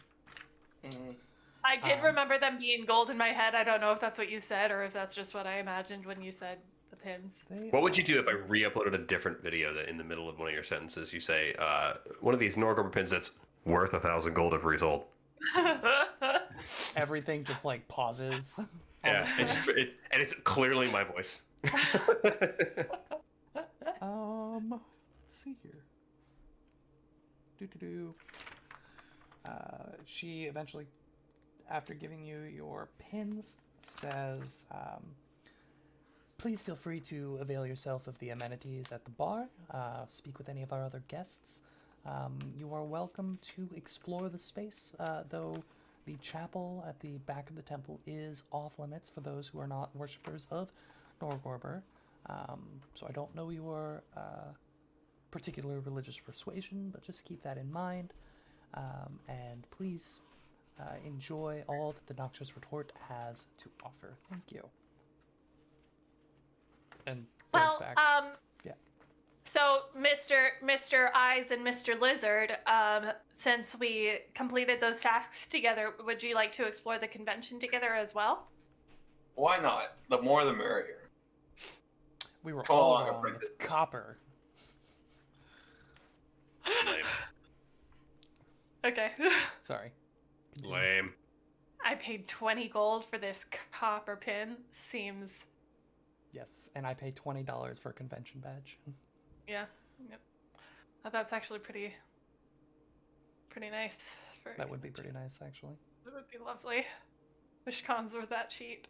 Mhm. I did Um, remember them being gold in my head. I don't know if that's what you said or if that's just what I imagined when you said the pins. What would you do if I re-uploaded a different video that in the middle of one of your sentences you say, one of these Norgorber pins that's worth 1,000 gold if resold? Everything just like pauses. on the Yeah, screen. and it's clearly my voice. Let's see here. Do. She eventually, after giving you your pins, says, please feel free to avail yourself of the amenities at the bar. Speak with any of our other guests. You are welcome to explore the space, though the chapel at the back of the temple is off limits for those who are not worshippers of Norgorber. So I don't know your particular religious persuasion, but just keep that in mind. And please enjoy all that the Noxious Retort has to offer. Thank you. And goes Well, back. Yeah. So, Mr. Eyes and Mr. Lizard, since we completed those tasks together, would you like to explore the convention together as well? Why not? The more the merrier. We were Come all along, wrong. apprentice. It's copper. Lame. Okay. Sorry. Continue. Lame. I paid 20 gold for this copper pin. Seems, Yes, and I pay $20 for a convention badge. yeah. Yep. That's actually pretty nice. That would be pretty nice, actually. It would be lovely. Wish cons were that cheap.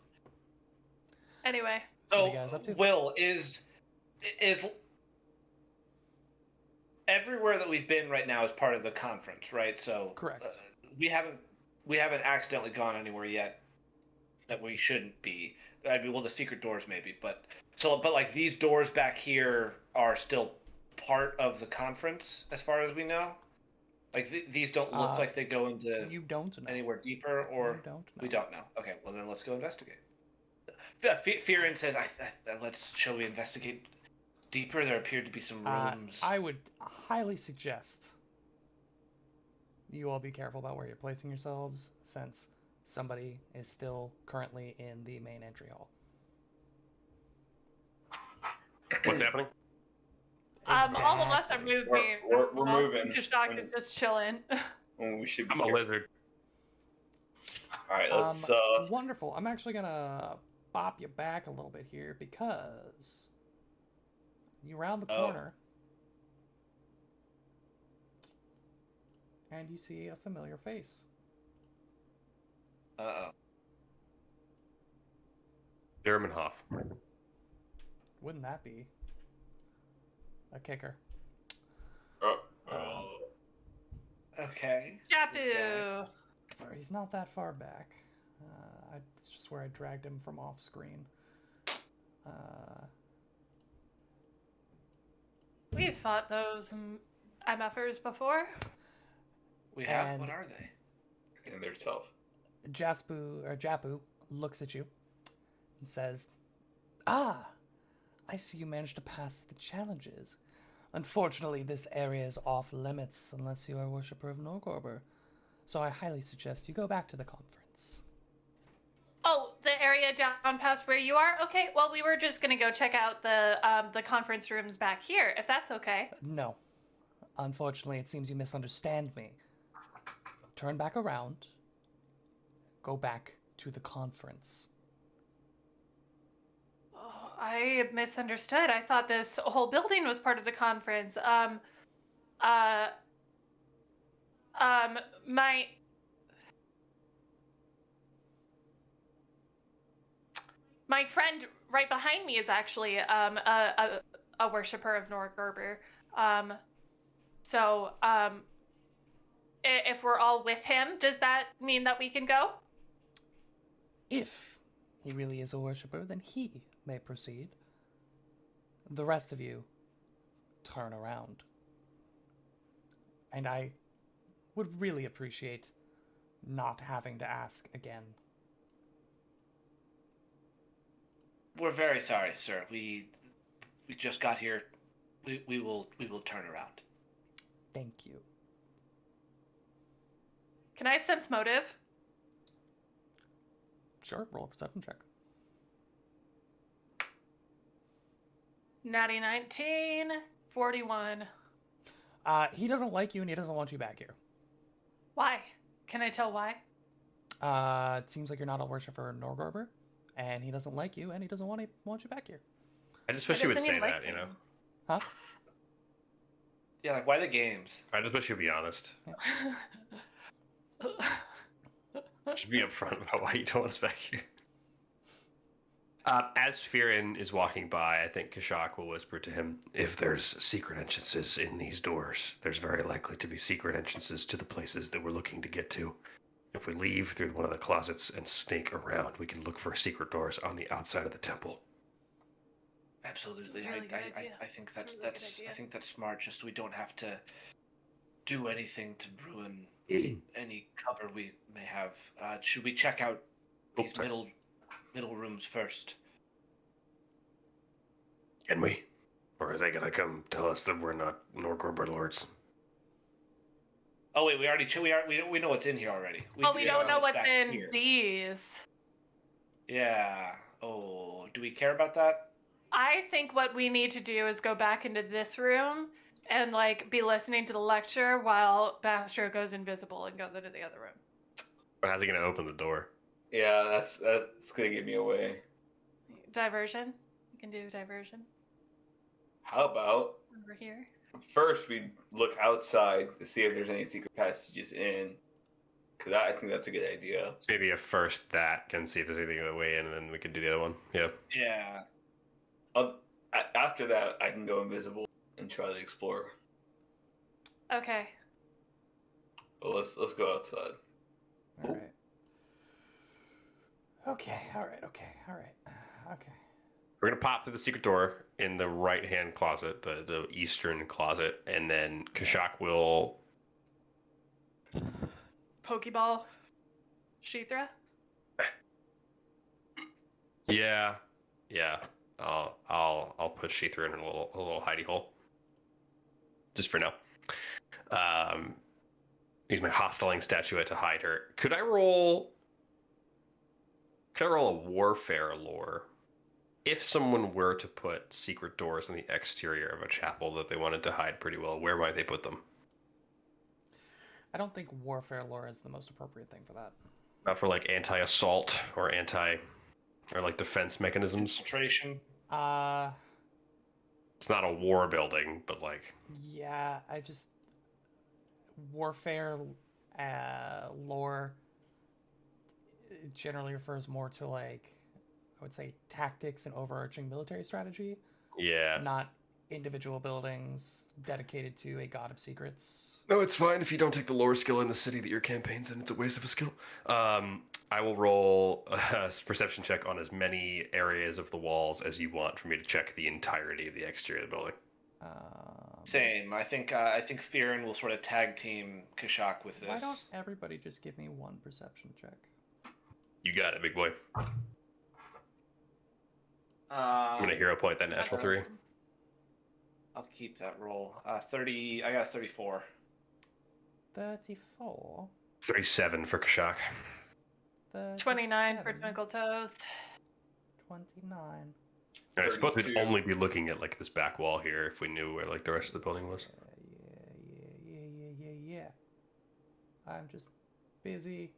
Anyway. So what So, are you guys up to? Will, is everywhere that we've been right now is part of the conference, right? So Correct. We haven't accidentally gone anywhere yet that we shouldn't be. I mean, well, the secret doors maybe, but like these doors back here are still part of the conference as far as we know. Like these don't look like they go into You don't know. anywhere deeper, or You don't know. we don't know. Okay, well then let's go investigate. Firin says, shall we investigate deeper? There appeared to be some rooms. I would highly suggest you all be careful about where you're placing yourselves, since somebody is still currently in the main entry hall. What's happening? All of us are Exactly. moving. We're moving. Kishak is just chilling. When we should be. I'm a careful. lizard. All right, let's. Wonderful. I'm actually gonna bop you back a little bit here because you round the corner and you see a familiar face. Uh-oh. Germanhoff. Wouldn't that be a kicker? Okay. Japu! Sorry, he's not that far back. It's just where I dragged him from off screen. We've fought those MFers before. We have. And- What are they? And they're tough. Japu looks at you and says, "Ah, I see you managed to pass the challenges. Unfortunately, this area is off limits unless you are a worshipper of Norgorber. So I highly suggest you go back to the conference." Oh, the area down past where you are? Okay, well, we were just gonna go check out the conference rooms back here, if that's okay. No. Unfortunately, it seems you misunderstand me. Turn back around. Go back to the conference. Oh, I misunderstood. I thought this whole building was part of the conference. My friend right behind me is actually a worshiper of Norgorber. So if we're all with him, does that mean that we can go? If he really is a worshipper, then he may proceed. The rest of you, turn around. And I would really appreciate not having to ask again. We're very sorry, sir. We just got here. We will turn around. Thank you. Can I sense motive? Sure, roll a perception check. Natty 19, 41. He doesn't like you and he doesn't want you back here. Why? Can I tell why? It seems like you're not a worshiper of Norgorber, and he doesn't like you, and he doesn't want you back here. I just wish Why you would doesn't he say like that, you me? know? Huh? Yeah, like why the games? I just wish you'd be honest. Just be upfront about why you don't want us back here. As Firin is walking by, I think Kashak will whisper to him, if there's secret entrances in these doors, there's very likely to be secret entrances to the places that we're looking to get to. If we leave through one of the closets and sneak around, we can look for secret doors on the outside of the temple. Absolutely. really good idea. I think It's that's a really good that's idea. I think that's smart. Just so we don't have to do anything to ruin any cover we may have. Should we check out these sorry. middle rooms first? Can we? Or are they gonna come tell us that we're not Norgorber lords? Oh wait, we know what's in here already. Well, we don't know what's what's back in here. these. Yeah. Oh, do we care about that? I think what we need to do is go back into this room and like be listening to the lecture while Bastro goes invisible and goes into the other room. Or how's he gonna open the door? Yeah, that's gonna give me away. Diversion. You can do diversion How about over here. first we look outside to see if there's any secret passages in? Because I think that's a good idea. It's maybe a first that can see if there's anything on the way in, and then we can do the other one. Yeah. Yeah. After that, I can go invisible and try to explore. Okay. But let's go outside. All right. Okay. All right. Okay. We're gonna pop through the secret door in the right-hand closet, the eastern closet, and then Kashak will. Pokeball. Sheethra. Yeah. I'll put Sheethra in a little hidey hole. Just for now. Use my hostiling statuette to hide her. Could I roll a warfare lore? If someone were to put secret doors on the exterior of a chapel that they wanted to hide pretty well, where might they put them? I don't think warfare lore is the most appropriate thing for that. Not for like anti-assault or like defense mechanisms. Infiltration. It's not a war building, but like Yeah, warfare lore generally refers more to like, I would say, tactics and overarching military strategy, yeah. not individual buildings dedicated to a god of secrets. No, it's fine if you don't take the lore skill in the city that your campaign's in. It's a waste of a skill. I will roll a perception check on as many areas of the walls as you want for me to check the entirety of the exterior of the building. Same. I think Firin will sort of tag team Kashak with this. Why don't everybody just give me one perception check? You got it, big boy. I'm gonna Um, hero point that natural 3. I'll keep that roll. 30. I got 34. 34. 37 for Kashak. 29 for 37, Twinkle Toes. 29. And I suppose we'd 32. only be looking at like this back wall here if we knew where like the rest of the building was. Yeah. I'm just busy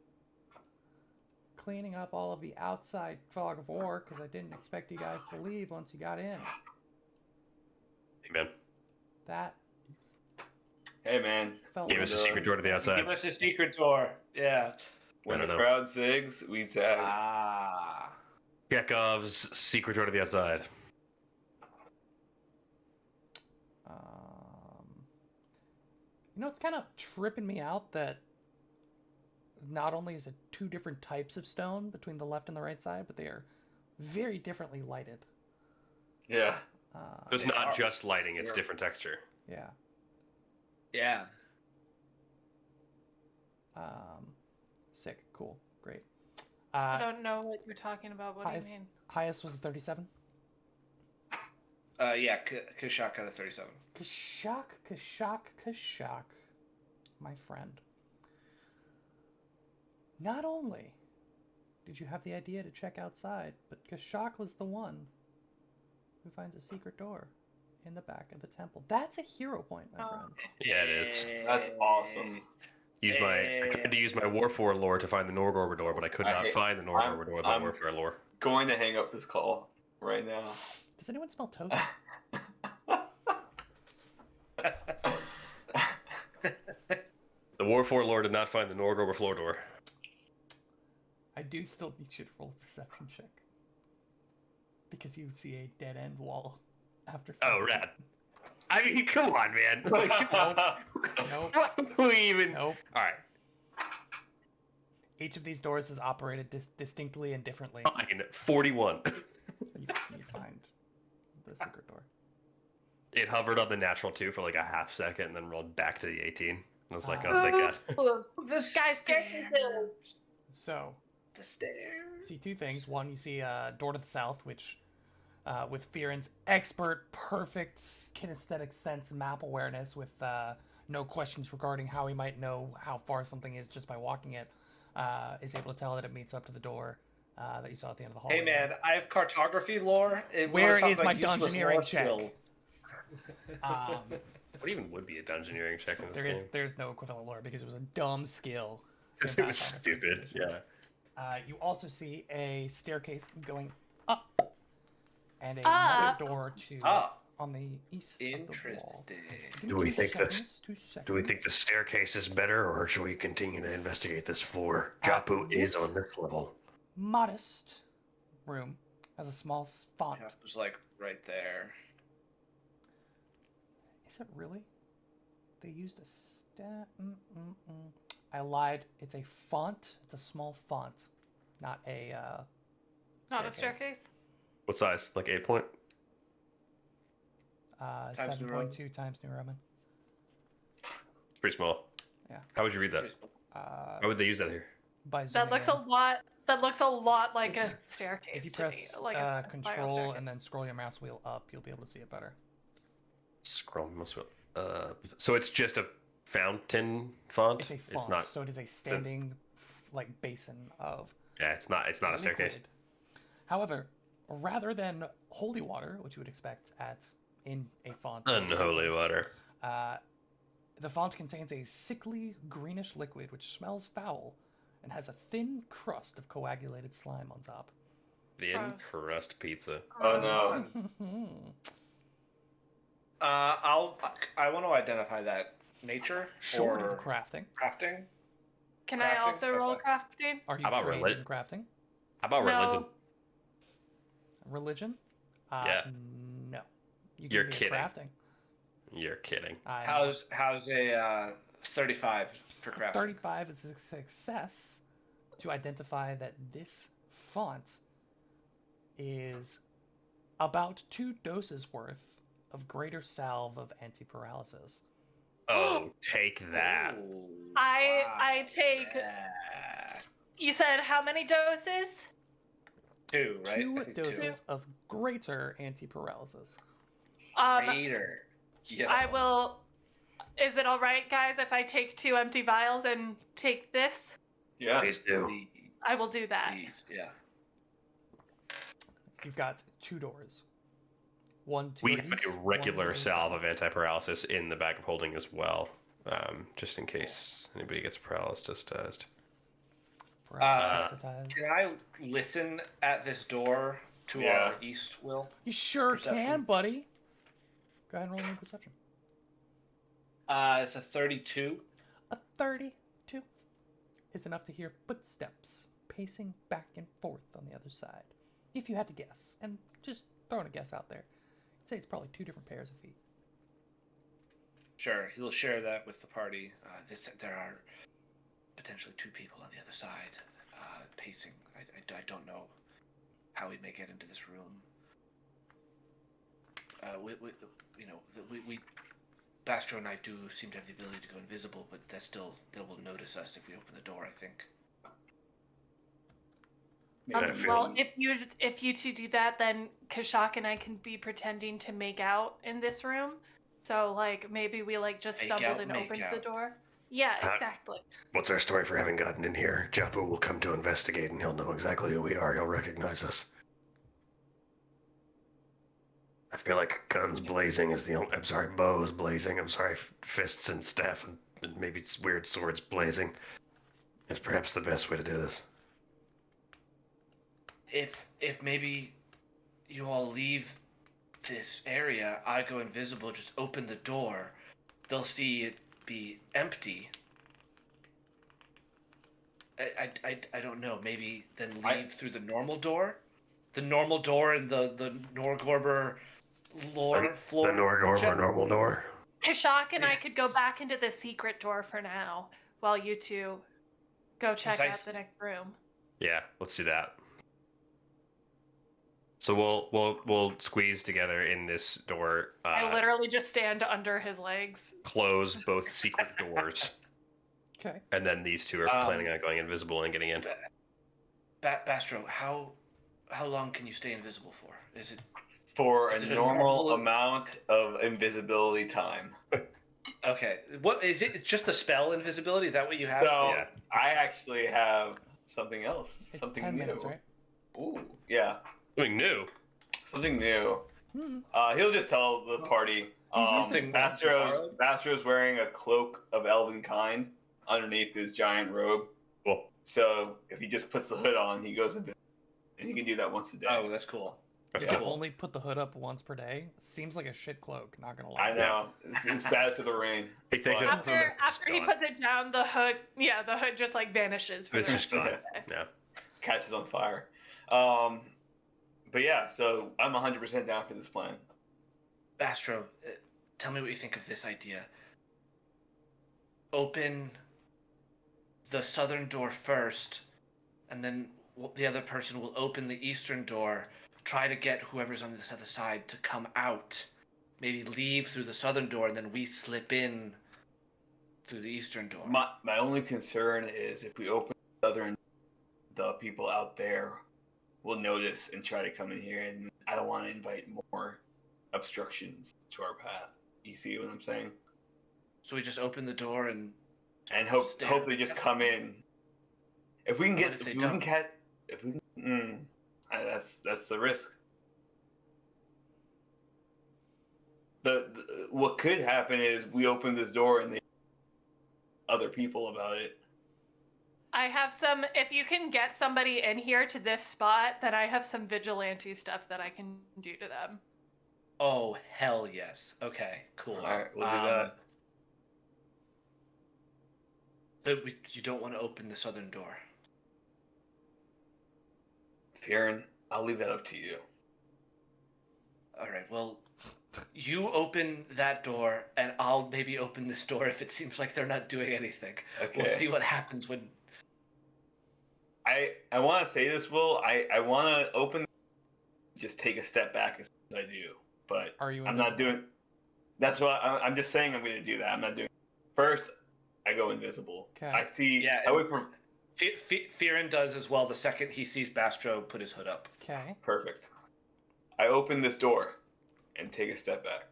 cleaning up all of the outside fog of war because I didn't expect you guys to leave once you got in. Amen. That Hey man, felt Gave like us a secret door to the outside. Give us a secret door. Yeah. when I the don't know. crowd zigs, we zag. Ah. Chekhov's secret door to the outside. it's kind of tripping me out that not only is it two different types of stone between the left and the right side, but they are very differently lighted. Yeah. It's They not are. just lighting, it's Yeah. different texture. Yeah. Yeah. Sick. Cool. Great. I don't know what you're talking about. What do you highest, mean? highest was a 37. Yeah. Kashak got a 37. Kashak, my friend. Not only did you have the idea to check outside, but Kashak was the one who finds a secret door in the back of the temple. That's a hero point, my Oh. friend. Yeah, it is. That's awesome. I tried to use my Warfor lore to find the Norgorber door, but I could not find the Norgorber door with my Warfare lore. Going to hang up this call right now. Does anyone smell toast? The Warfor lore did not find the Norgorber floor door. I do still need you to roll a perception check. Because you see a dead end wall after. Oh, rad. I mean, come on, man. Like, Nope. what do we even? Nope. All right. Each of these doors is operated distinctly and differently. Fine. 41. You find the secret door. It hovered on the natural 2 for like a half second and then rolled back to the 18. I was like, oh, thank God. Guys, staircases. So, The stairs. see two things. One, you see a door to the south, which, with Fearon's expert, perfect kinesthetic sense and map awareness, with no questions regarding how he might know how far something is just by walking it, is able to tell that it meets up to the door that you saw at the end of the hallway. Hey man, I have cartography lore. Where is my dungeoneering check? What even would be a dungeoneering check in this game? There's no equivalent lore because it was a dumb skill. It was stupid, yeah. You also see a staircase going up, and another door to on the east of the wall. Interesting. Do we think Do we think the staircase is better, or should we continue to investigate this floor? Japu is on this level. Modest room has a small font. It was like right there. Is it really? They used a stat. I lied. It's a font. It's a small font, not a. Not a staircase. What size? Like 8 point? 7.2 times New Roman. It's pretty small. Yeah. How would you read that? Why would they use that here? By That zooming looks in. a lot. That looks a lot like a staircase. If you to press me, like a Control staircase. and then scroll your mouse wheel up, you'll be able to see it better. Scroll most of it. So it's just a fountain font. It's a font, not. so it is a standing like basin of. Yeah, it's not. It's not a staircase. liquid. However, rather than holy water, which you would expect in a font, Unholy water. the font contains a sickly greenish liquid which smells foul and has a thin crust of coagulated slime on top. The Gross. crust pizza. Oh no. I want to identify that nature Short or of crafting. crafting. Can I Crafting? also roll Okay. crafting? Are you How about trained in crafting? How about No. religion? Religion? Yeah. No. You You're can do kidding. crafting. You're kidding. How's a 35 for crafting? 35 is a success to identify that this font is about 2 doses worth of greater salve of anti-paralysis. Oh, take that. Ooh, I take- yeah. You said how many doses? 2, right? 2 I think doses of greater anti-paralysis. Greater. Yeah. I will. Is it all right, guys, if I take 2 empty vials and take this? Yeah. Please do. Please, I will do that. please, yeah. You've got 2 doors. One to We your have east, a one regular to your salve south. of anti-paralysis in the bag of holding as well, just in case anybody gets paralysis. Paralysis. Can I listen at this door to Yeah. our east, Will? You sure Perception. can, buddy. Go ahead and roll your perception. It's a 32. A 32 is enough to hear footsteps pacing back and forth on the other side. If you had to guess, and just throwing a guess out there, I'd say it's probably 2 different pairs of feet. Sure, he'll share that with the party. There are potentially 2 people on the other side, pacing. I don't know how we may get into this room. We Bastro and I do seem to have the ability to go invisible, but that still they will notice us if we open the door, I think. I feel- Well, if you 2 do that, then Kashak and I can be pretending to make out in this room. So like maybe we like just Make stumbled out, and make opened out. the door. Yeah, How- exactly. What's our story for having gotten in here? Japu will come to investigate, and he'll know exactly who we are. He'll recognize us. I feel like guns blazing is the only. I'm sorry, bows blazing. I'm sorry, fists and staff and and maybe it's weird swords blazing is perhaps the best way to do this. If maybe you all leave this area, I go invisible, just open the door, they'll see it be empty. I don't know. Maybe then leave through the normal door? The normal door in the Norgorber floor? The Norgorber normal door. Kashak and I could go back into the secret door for now, while you two go check out the next room. Yeah, let's do that. So we'll squeeze together in this door. I literally just stand under his legs. Close both secret doors. Okay. And then these two are planning on going invisible and getting in. Bastro, how long can you stay invisible for? Is it For Is a it a normal normal- amount of invisibility time. okay? What is it? Just the spell invisibility? Is that what you have? So Yeah. I actually have something else. It's something 10 new. minutes, right? Ooh, yeah, Something new. something new. Hmm. He'll just tell the party. He's using Bastro's wearing a cloak of elven kind underneath his giant robe. Cool. So if he just puts the hood on, he goes invisible, and he can do that once a day. Oh, that's cool. That's Yeah, cool. only put the hood up once per day. Seems like a shit cloak, not gonna lie. I know it's bad for the rain. He takes it. But- After he puts it down, the hood just like vanishes for It's the just rest of gone. the day. Yeah. Catches on fire. But yeah, so I'm 100% down for this plan. Bastro, tell me what you think of this idea. Open the southern door first, and then the other person will open the eastern door. Try to get whoever's on this other side to come out. Maybe leave through the southern door, and then we slip in through the eastern door. My only concern is if we open the southern, the people out there will notice and try to come in here, and I don't want to invite more obstructions to our path. You see what I'm saying? So we just open the door and And Stare. hope they just come in. If we can What get, if if they we can don't? catch, if we, that's the risk. The what could happen is we open this door and they other people about it. I have some. If you can get somebody in here to this spot, then I have some vigilante stuff that I can do to them. oh hell yes. Okay, cool. All right, we'll do that. So you don't want to open the southern door. Kieran, I'll leave that up to you. All right. Well, you open that door, and I'll maybe open this door if it seems like they're not doing anything. Okay. We'll see what happens when. I want to say this, Will. I want to open, just take a step back as soon as I do, but Are you I'm not invisible? doing. That's what I'm just saying. I'm going to do that. I'm not doing. First, I go invisible. Okay. I see. Yeah, I wait for. Fearin does as well the second he sees Bastro put his hood up. Okay. Perfect. I open this door, and take a step back.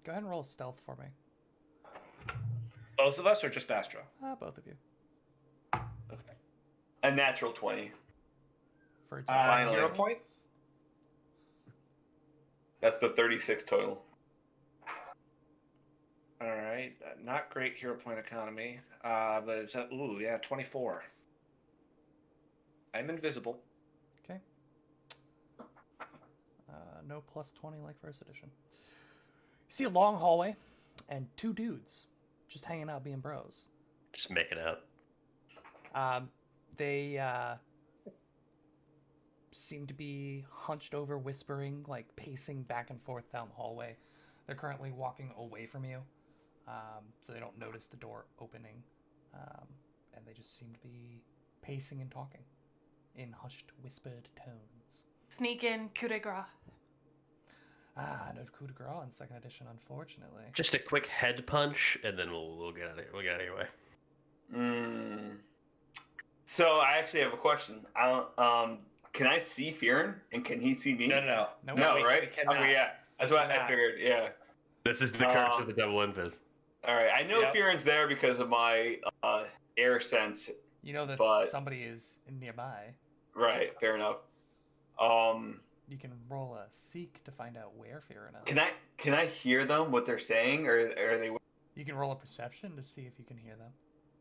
Go ahead and roll stealth for me. Both of us, or just Bastro? Both of you. Okay. A natural 20. For a Finally. Hero point. That's the 36 total. All right. Not great hero point economy. But it's 24. I'm invisible. Okay. No plus 20 like first edition. You see a long hallway and two dudes just hanging out being bros. Just making out. They seem to be hunched over, whispering, like pacing back and forth down the hallway. They're currently walking away from you, so they don't notice the door opening, and they just seem to be pacing and talking in hushed, whispered tones. Sneak in coup de grace. No coup de grace in second edition, unfortunately. Just a quick head punch, and then we'll get out of here. We'll get out of your way. So I actually have a question. Can I see Fearin, and can he see me? No. No, No, we- right? we cannot. Okay, yeah. That's what I cannot. figured. Yeah. This is the curse of the double invis. All right. I know Yep. Fearin's there because of my air sense. You know that But- somebody is nearby. Right. Fair enough. You can roll a seek to find out where Fiorina. Can I hear them what they're saying, or are they? You can roll a perception to see if you can hear them.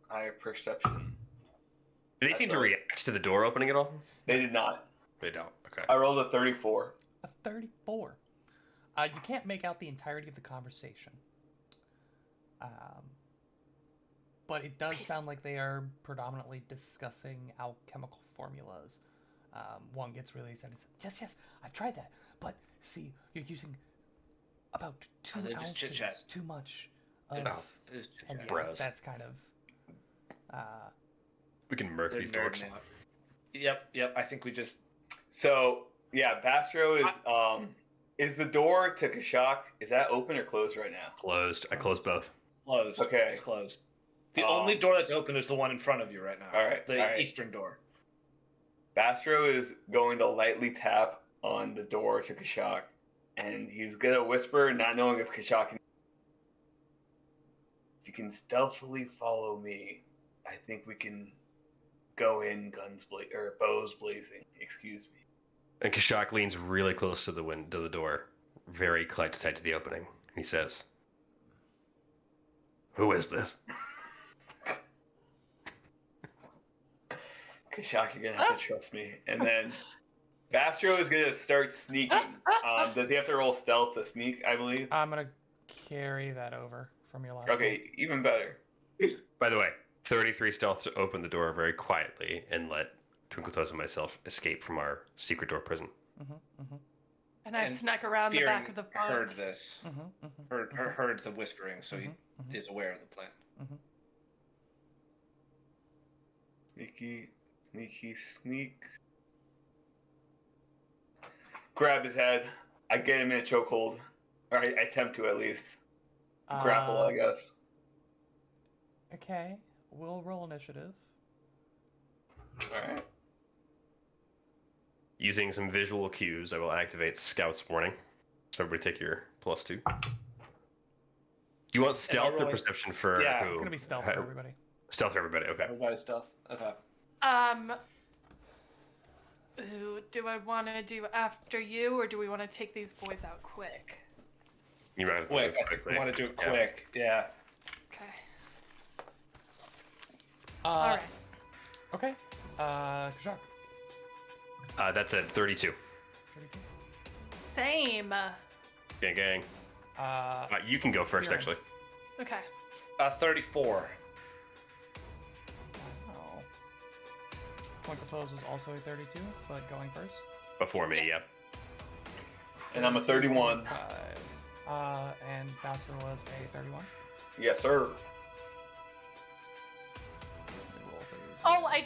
I have perception. Do they That's seem to all. react to the door opening at all? They did not. They don't. Okay. I rolled a 34. A 34. You can't make out the entirety of the conversation. But it does sound like they are predominantly discussing alchemical formulas. One gets really excited. Yes, I've tried that. But see, you're using about 2 they're just chit-chat. ounces too much of... It's And yeah, Bros. that's kind of... We can murk they're these dorks. nerding out. Yep. I think we just. So, yeah, Bastro is the door to Kashak, is that open or closed right now? Closed. I closed both. Closed. Okay. It's closed. The only door that's open is the one in front of you right now. All right, The all right. eastern door. Bastro is going to lightly tap on the door to Kashak, and he's going to whisper, not knowing if Kashak can... If you can stealthily follow me, I think we can go in bows blazing. Excuse me. And Kashak leans really close to the door, very tight to the opening. He says, "Who is this?" Kashak, you're going to have to trust me. And then Bastro is going to start sneaking. Does he have to roll stealth to sneak, I believe? I'm going to carry that over from your last Okay, even better. By the way, 33 stealth to open the door very quietly and let Twinkle Toes and myself escape from our secret door prison. And I And snuck around the Fearing back of the font. heard this. Heard the whispering, so he is aware of the plan. Sneak. Grab his head. I get him in a chokehold. Or I attempt to, at least. Grapple, I guess. Okay, we'll roll initiative. Alright. Using some visual cues, I will activate Scout's Warning. So everybody take your +2. Do you want stealth or rolling- perception for Yeah, who? It's gonna be stealth for everybody. Stealth for everybody, okay. Everybody's stuff. Okay. Who do I want to do after you, or do we want to take these boys out quick? You might Quick. I think we want to do it quick. Yeah. Okay. All All right. Okay. Kashak. That's at 32. 32. Same. Gang. You can go first, Fearing. actually. Okay. 34. Oh. Twinkle Toes was also a 32, but going first. Before me, yeah. And I'm a 31. 5. And Bastro was a 31. Yes, sir. Roll for these Oh, guys.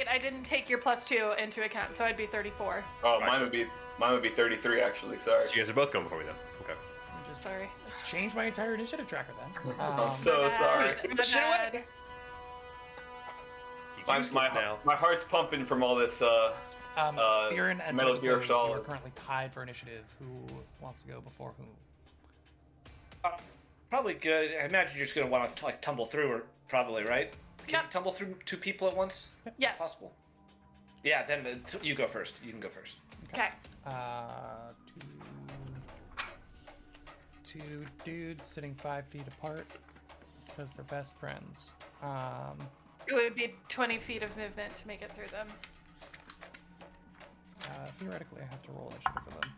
I didn't take your +2 into account, so I'd be 34. Oh, mine would be 33, actually. Sorry. So you guys are both going before me then. Okay. Let me just Sorry. change my entire initiative tracker then. I'm so sorry. My bad. You used it now. My heart's pumping from all this. Fearin and Metal Twinkle Gear Toes, you are Solid. currently tied for initiative. Who wants to go before whom? Probably good. I imagine you're just gonna want to tumble through, or probably right. Can Yep. you tumble through 2 people at once? Yes. Possible. Yeah. Then you go first. You can go first. Okay. Two dudes sitting 5 feet apart because they're best friends. It would be 20 feet of movement to make it through them. Theoretically, I have to roll initiative for them.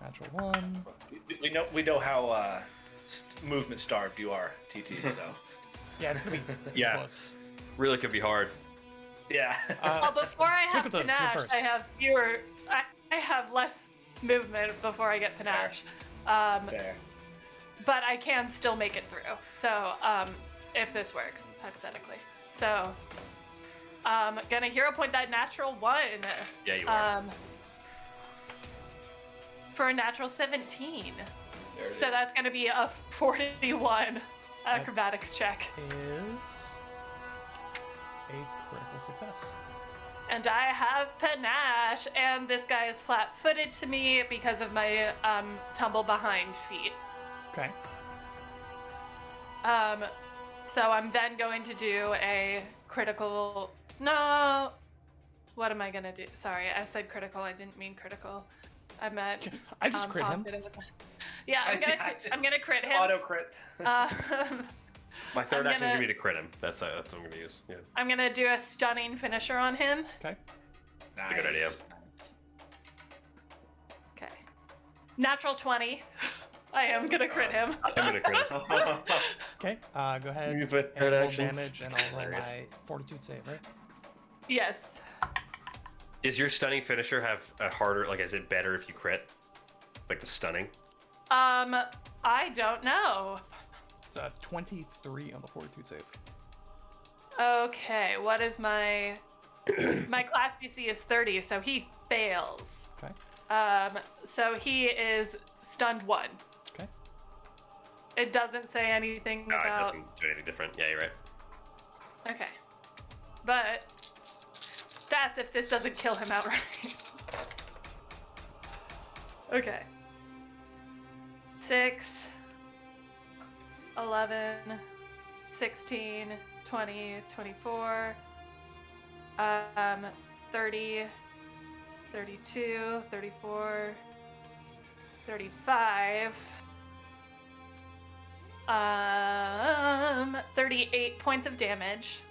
Natural 1. We know how movement starved you are, TT. So Yeah, it's gonna be Yeah. close. Really could be hard. yeah. Well, before I have Twinkle Toes, you're panache, first. I have fewer. I have less movement before I get panache. Fair. But I can still make it through. So, if this works, hypothetically. So, gonna hero point that natural 1. Yeah, you are. For a natural 17. There it So is. that's gonna be a 41 acrobatics check. Is a critical success. And I have panache, and this guy is flat-footed to me because of my tumble behind feet. Okay. So I'm then going to do a critical. No, what am I gonna do? Sorry, I said critical. I didn't mean critical. I'm at. I just crit him. confident with that. Yeah, I I'm gonna crit just him. Auto crit. My third I'm action is gonna- gonna be to crit him. That's what I'm gonna use. Yeah. I'm gonna do a stunning finisher on him. Okay. Nice. a good idea. Okay. Natural 20. I am gonna crit him. I'm gonna crit him. Okay. Go ahead. Use my And third roll action. damage, and I'll roll Hilarious. my fortitude save, right? Yes. Does your stunning finisher have a harder? Like, is it better if you crit? Like the stunning? I don't know. It's a 23 on the fortitude save. Okay, what is my my class DC is 30, so he fails. Okay. So he is stunned 1. Okay. It doesn't say anything No, it about. doesn't do anything different. Yeah, you're right. Okay. But that's if this doesn't kill him outright. Okay. 6, 11, 16, 20, 24, 30, 32, 34, 35, 38 points of damage.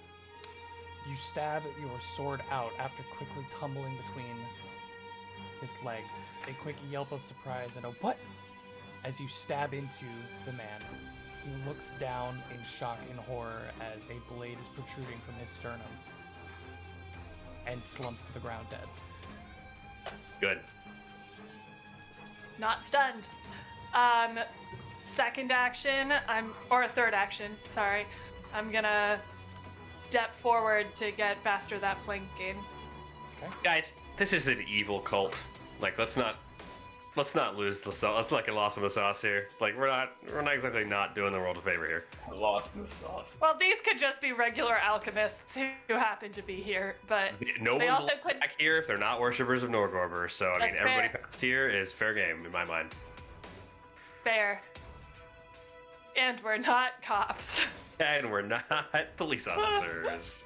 You stab your sword out after quickly tumbling between his legs. A quick yelp of surprise and a what? As you stab into the man. He looks down in shock and horror as a blade is protruding from his sternum and slumps to the ground dead. Good. Not stunned. Second action, or third action, sorry. I'm gonna step forward to get Baster that flanking. Guys, this is an evil cult. Like, let's not lose the sauce. Let's not get lost in the sauce here. Like, we're not exactly not doing the world a favor here. Lost in the sauce. Well, these could just be regular alchemists who happen to be here, but No They one's also could- back here if they're not worshippers of Norgorber. So I mean, That's everybody fair. past here is fair game in my mind. fair. And we're not cops. And we're not police officers.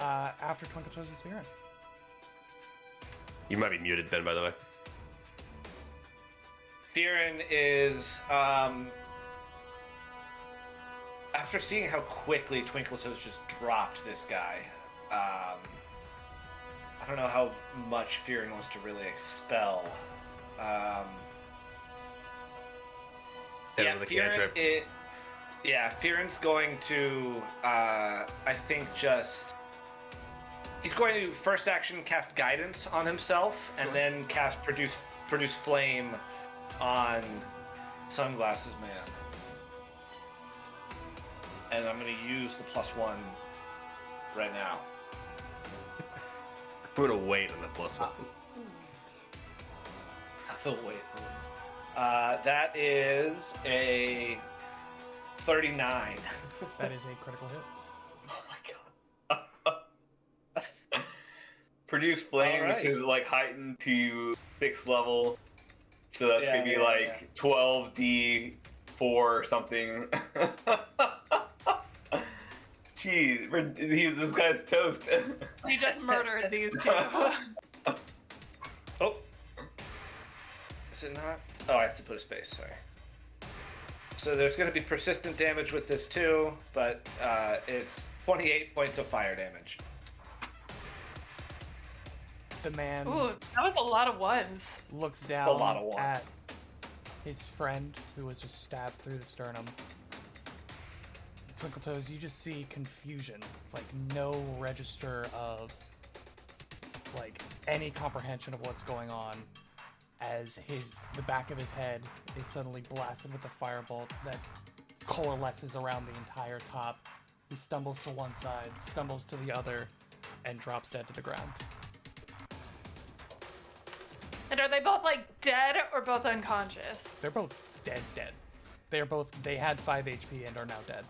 After Twinkle Toes is Viren. You might be muted, Ben, by the way. Fearin is after seeing how quickly Twinkle Toes just dropped this guy. I don't know how much Fearin wants to really expel. Hit him Yeah, with a Fearin. cantrip. Fearin's going to. I think just. He's going to first action cast guidance on himself, and then cast produce flame on Sunglasses Man. And I'm going to use the +1 right now. I'm gonna wait on the +1. I will wait. That is a 39. That is a critical hit. Oh my god. Produce flame, Alright. which is like heightened to 6th level. So that's Yeah, gonna be yeah, like 12d4 or something. Jeez, this guy's toast. We just murdered these two. Oh. Is it not? Oh, I have to put a space, sorry. So there's going to be persistent damage with this too, but it's 28 points of fire damage. The man Ooh, that was a lot of ones. looks down lot of one. at his friend who was just stabbed through the sternum. Twinkle Toes, you just see confusion, like no register of like any comprehension of what's going on, as the back of his head is suddenly blasted with a firebolt that coalesces around the entire top. He stumbles to one side, stumbles to the other, and drops dead to the ground. And are they both like dead or both unconscious? They're both dead. They had 5 HP and are now dead.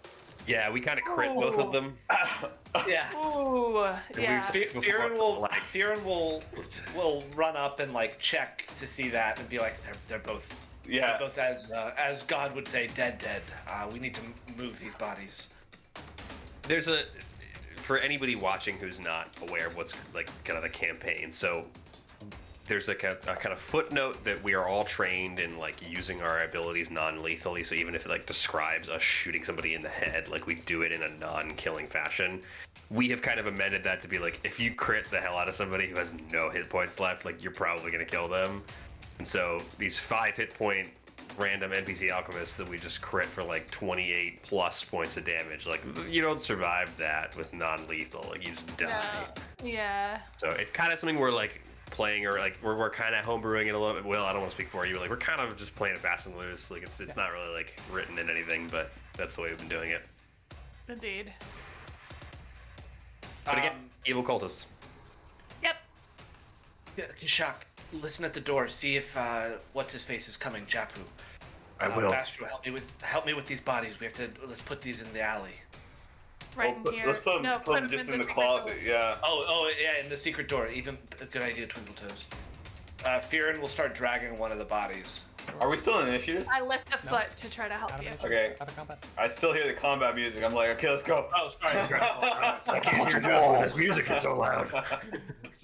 Yeah, we kind of crit both of them. Yeah. Ooh, yeah. we've- Fearin will run up and like check to see that and be like, they're both Yeah. both as God would say, dead. We need to move these bodies. There's for anybody watching who's not aware of what's like kind of the campaign. So there's like a kind of footnote that we are all trained in like using our abilities non-lethally. So even if it like describes us shooting somebody in the head, like we do it in a non-killing fashion. We have kind of amended that to be like, if you crit the hell out of somebody who has no hit points left, like you're probably gonna kill them. And so these 5 hit point random NPC alchemists that we just crit for like 28 plus points of damage, like you don't survive that with non-lethal. Like you just die. Yeah. So it's kind of something we're like playing, or like we're kind of homebrewing it a little bit. Will, I don't want to speak for you, but like we're kind of just playing it fast and loose. Like it's not really like written in anything, but that's the way we've been doing it. Indeed. But again, evil cultists. Yep. Shock, listen at the door. See if what's his face is coming. Japu. I will. Bastro, help me with these bodies. Let's put these in the alley. Right in here. Let's put them, put them just in the closet. Yeah. Oh yeah, in the secret door. Even a good idea, Twinkle Toes. Firen will start dragging one of the bodies. Are we still in initiative? I lift a foot to try to help Out of you. initiative, Okay. out of combat. I still hear the combat music. I'm like, okay, let's go. Oh, sorry. I can't hear nothing. This music is so loud.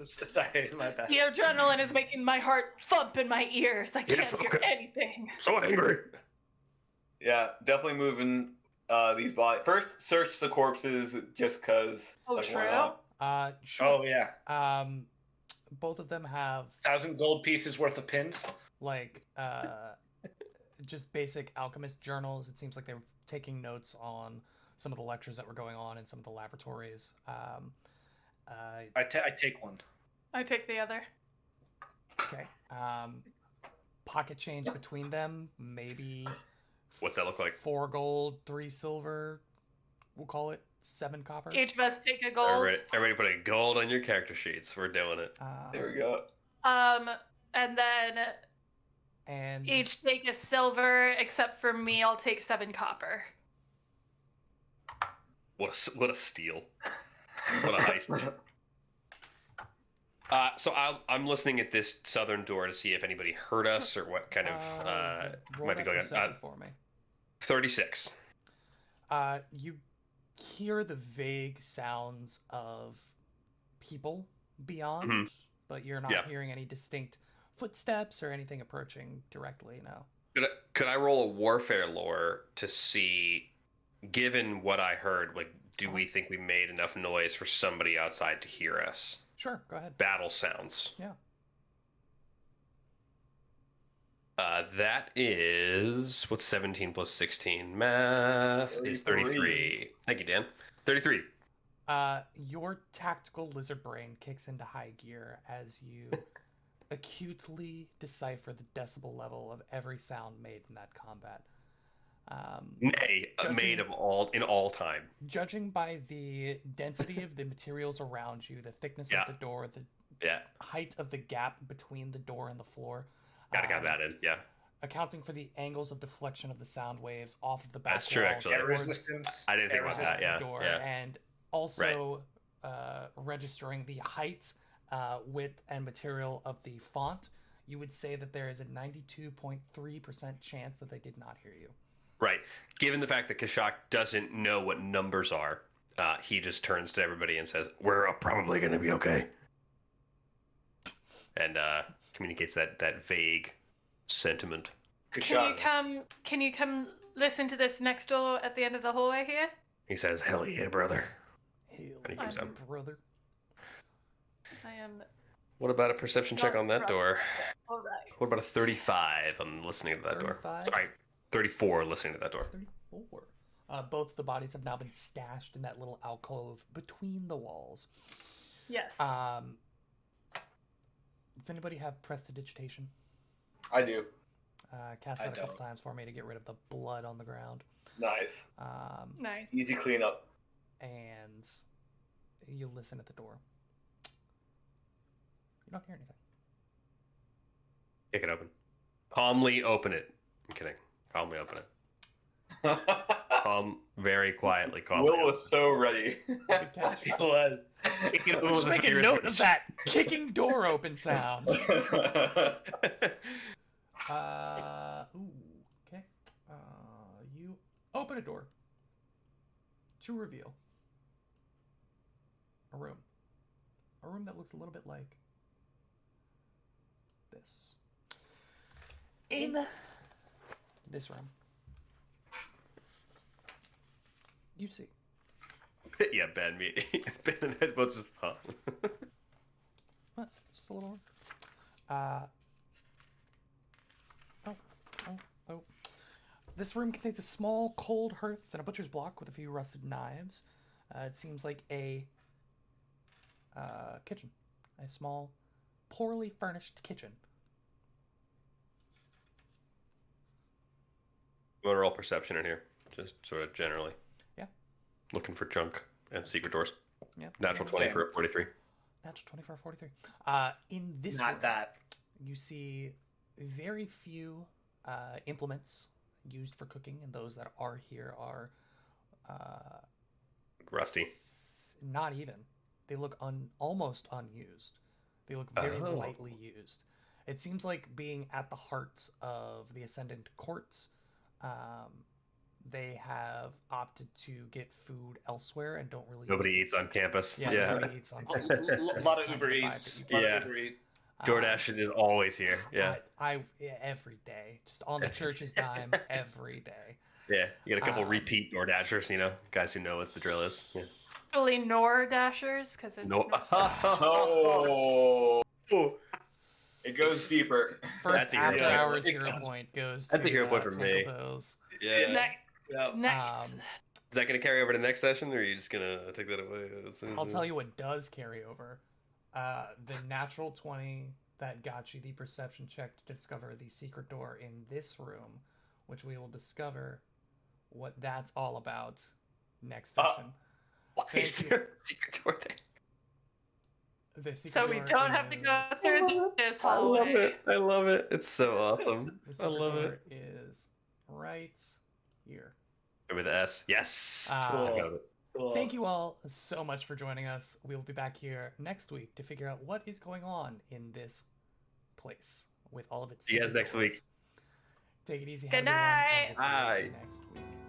Sorry, my bad. The adrenaline is making my heart thump in my ears. I can't hear focus. anything. So angry. Yeah, definitely moving these bodies. First, search the corpses just because. Oh, why true. not? Sure. Oh yeah, Both of them have 1,000 gold pieces worth of pins. like just basic alchemist journals. It seems like they're taking notes on some of the lectures that were going on in some of the laboratories. I take one. I take the other. Okay. Pocket change between them, maybe. What's that look like? 4 gold, 3 silver. We'll call it 7 copper. Each of us take a gold. Everybody put a gold on your character sheets. We're doing it. There we go. And then And each take a silver, except for me, I'll take 7 copper. What a steal. What a heist. So I'm listening at this southern door to see if anybody heard us or what kind of roll might be that going on. perception for me. 36. You hear the vague sounds of people beyond, Mhm. but you're not Yeah. hearing any distinct footsteps or anything approaching directly. No. Could I roll a warfare lore to see, given what I heard, like, do we think we made enough noise for somebody outside to hear us? Sure, go ahead. Battle sounds. Yeah. That is, what's 17 plus 16? Math is 33. Thank you, Dan. 33. Your tactical lizard brain kicks into high gear as you acutely decipher the decibel level of every sound made in that combat. Nay, Judging- made of in all time. Judging by the density of the materials around you, the thickness Yeah. of the door, the Yeah, height of the gap between the door and the floor, gotta got that in. Yeah, accounting for the angles of deflection of the sound waves off of the back That's true, wall actually. Air towards resistance. I didn't think about that. the Yeah, door, yeah. and also registering the height, width, and material of the font, you would say that there is a 92.3% chance that they did not hear you. Right. Given the fact that Kashak doesn't know what numbers are, he just turns to everybody and says, "We're probably going to be okay," and communicates that vague sentiment. Good Can shot. you come listen to this next door at the end of the hallway here? He says, "Hell yeah, brother." Hail, And he gives my up. brother. I am What about a perception check on that door? all right. What about a 35 on listening to that door? 35? Sorry, 34 listening to that door. 34. Both the bodies have now been stashed in that little alcove between the walls. Yes. Does anybody have prestidigitation? I do. Cast I that a couple don't. times for me to get rid of the blood on the ground. Nice. Nice. Easy cleanup. And you listen at the door. You don't hear anything. Kick it open. Calmly open it. I'm kidding. Calmly open it. Very quietly, calmly. Will was so ready. Good catch. It was. Just make a note of that kicking door open sound. Okay. You open a door to reveal a room. A room that looks a little bit like this. In this room, you see. Yeah, Ben, me. Ben and headphones just pop. What? It's just a little. Oh. This room contains a small, cold hearth and a butcher's block with a few rusted knives. It seems like a kitchen. A small, poorly furnished kitchen. Want to roll perception in here, just sort of generally. Yeah. Looking for junk and secret doors. Yeah. Natural 20 for a 43. Natural 20 for a 43. In this Not room, that. you see very few implements used for cooking, and those that are here are Rusty. Not even. They look almost unused. They look very Oh. lightly used. It seems like being at the heart of the Ascendant Courts, they have opted to get food elsewhere and don't really. Nobody eats on campus. Yeah, nobody eats on A campus. lot of Uber It's kind Eats. the vibe that you Lot Yeah. of Uber Eats. DoorDash is always here. Yeah. Yeah, every day, just on the church's dime, every day. Yeah. You got a couple Um, repeat DoorDashers, guys who know what the drill is. Yeah. Actually, Nor Dashers, because it's No. Oh, it goes deeper. First That's a hero after point. hours It hero counts. point goes That's to a hero point for me. Twinkle Toes. Yeah. Next. Yeah. Next. Um, Is that going to carry over to next session, or are you just going to take that away? I'll tell you what does carry over. The natural 20 that got you the perception check to discover the secret door in this room, which we will discover what that's all about next session. Why is Thank you. there a secret door there? The secret So we door don't have to go is- through this I love hallway. it. I love it. It's so awesome. The I secret love door it. is right here. With the S. Yes. Ah. I got it. Cool. Thank you all so much for joining us. We will be back here next week to figure out what is going on in this place with all of its. See you guys secret next doors. week. Take it easy. Good have a good one, and night. we'll see you Bye. next week.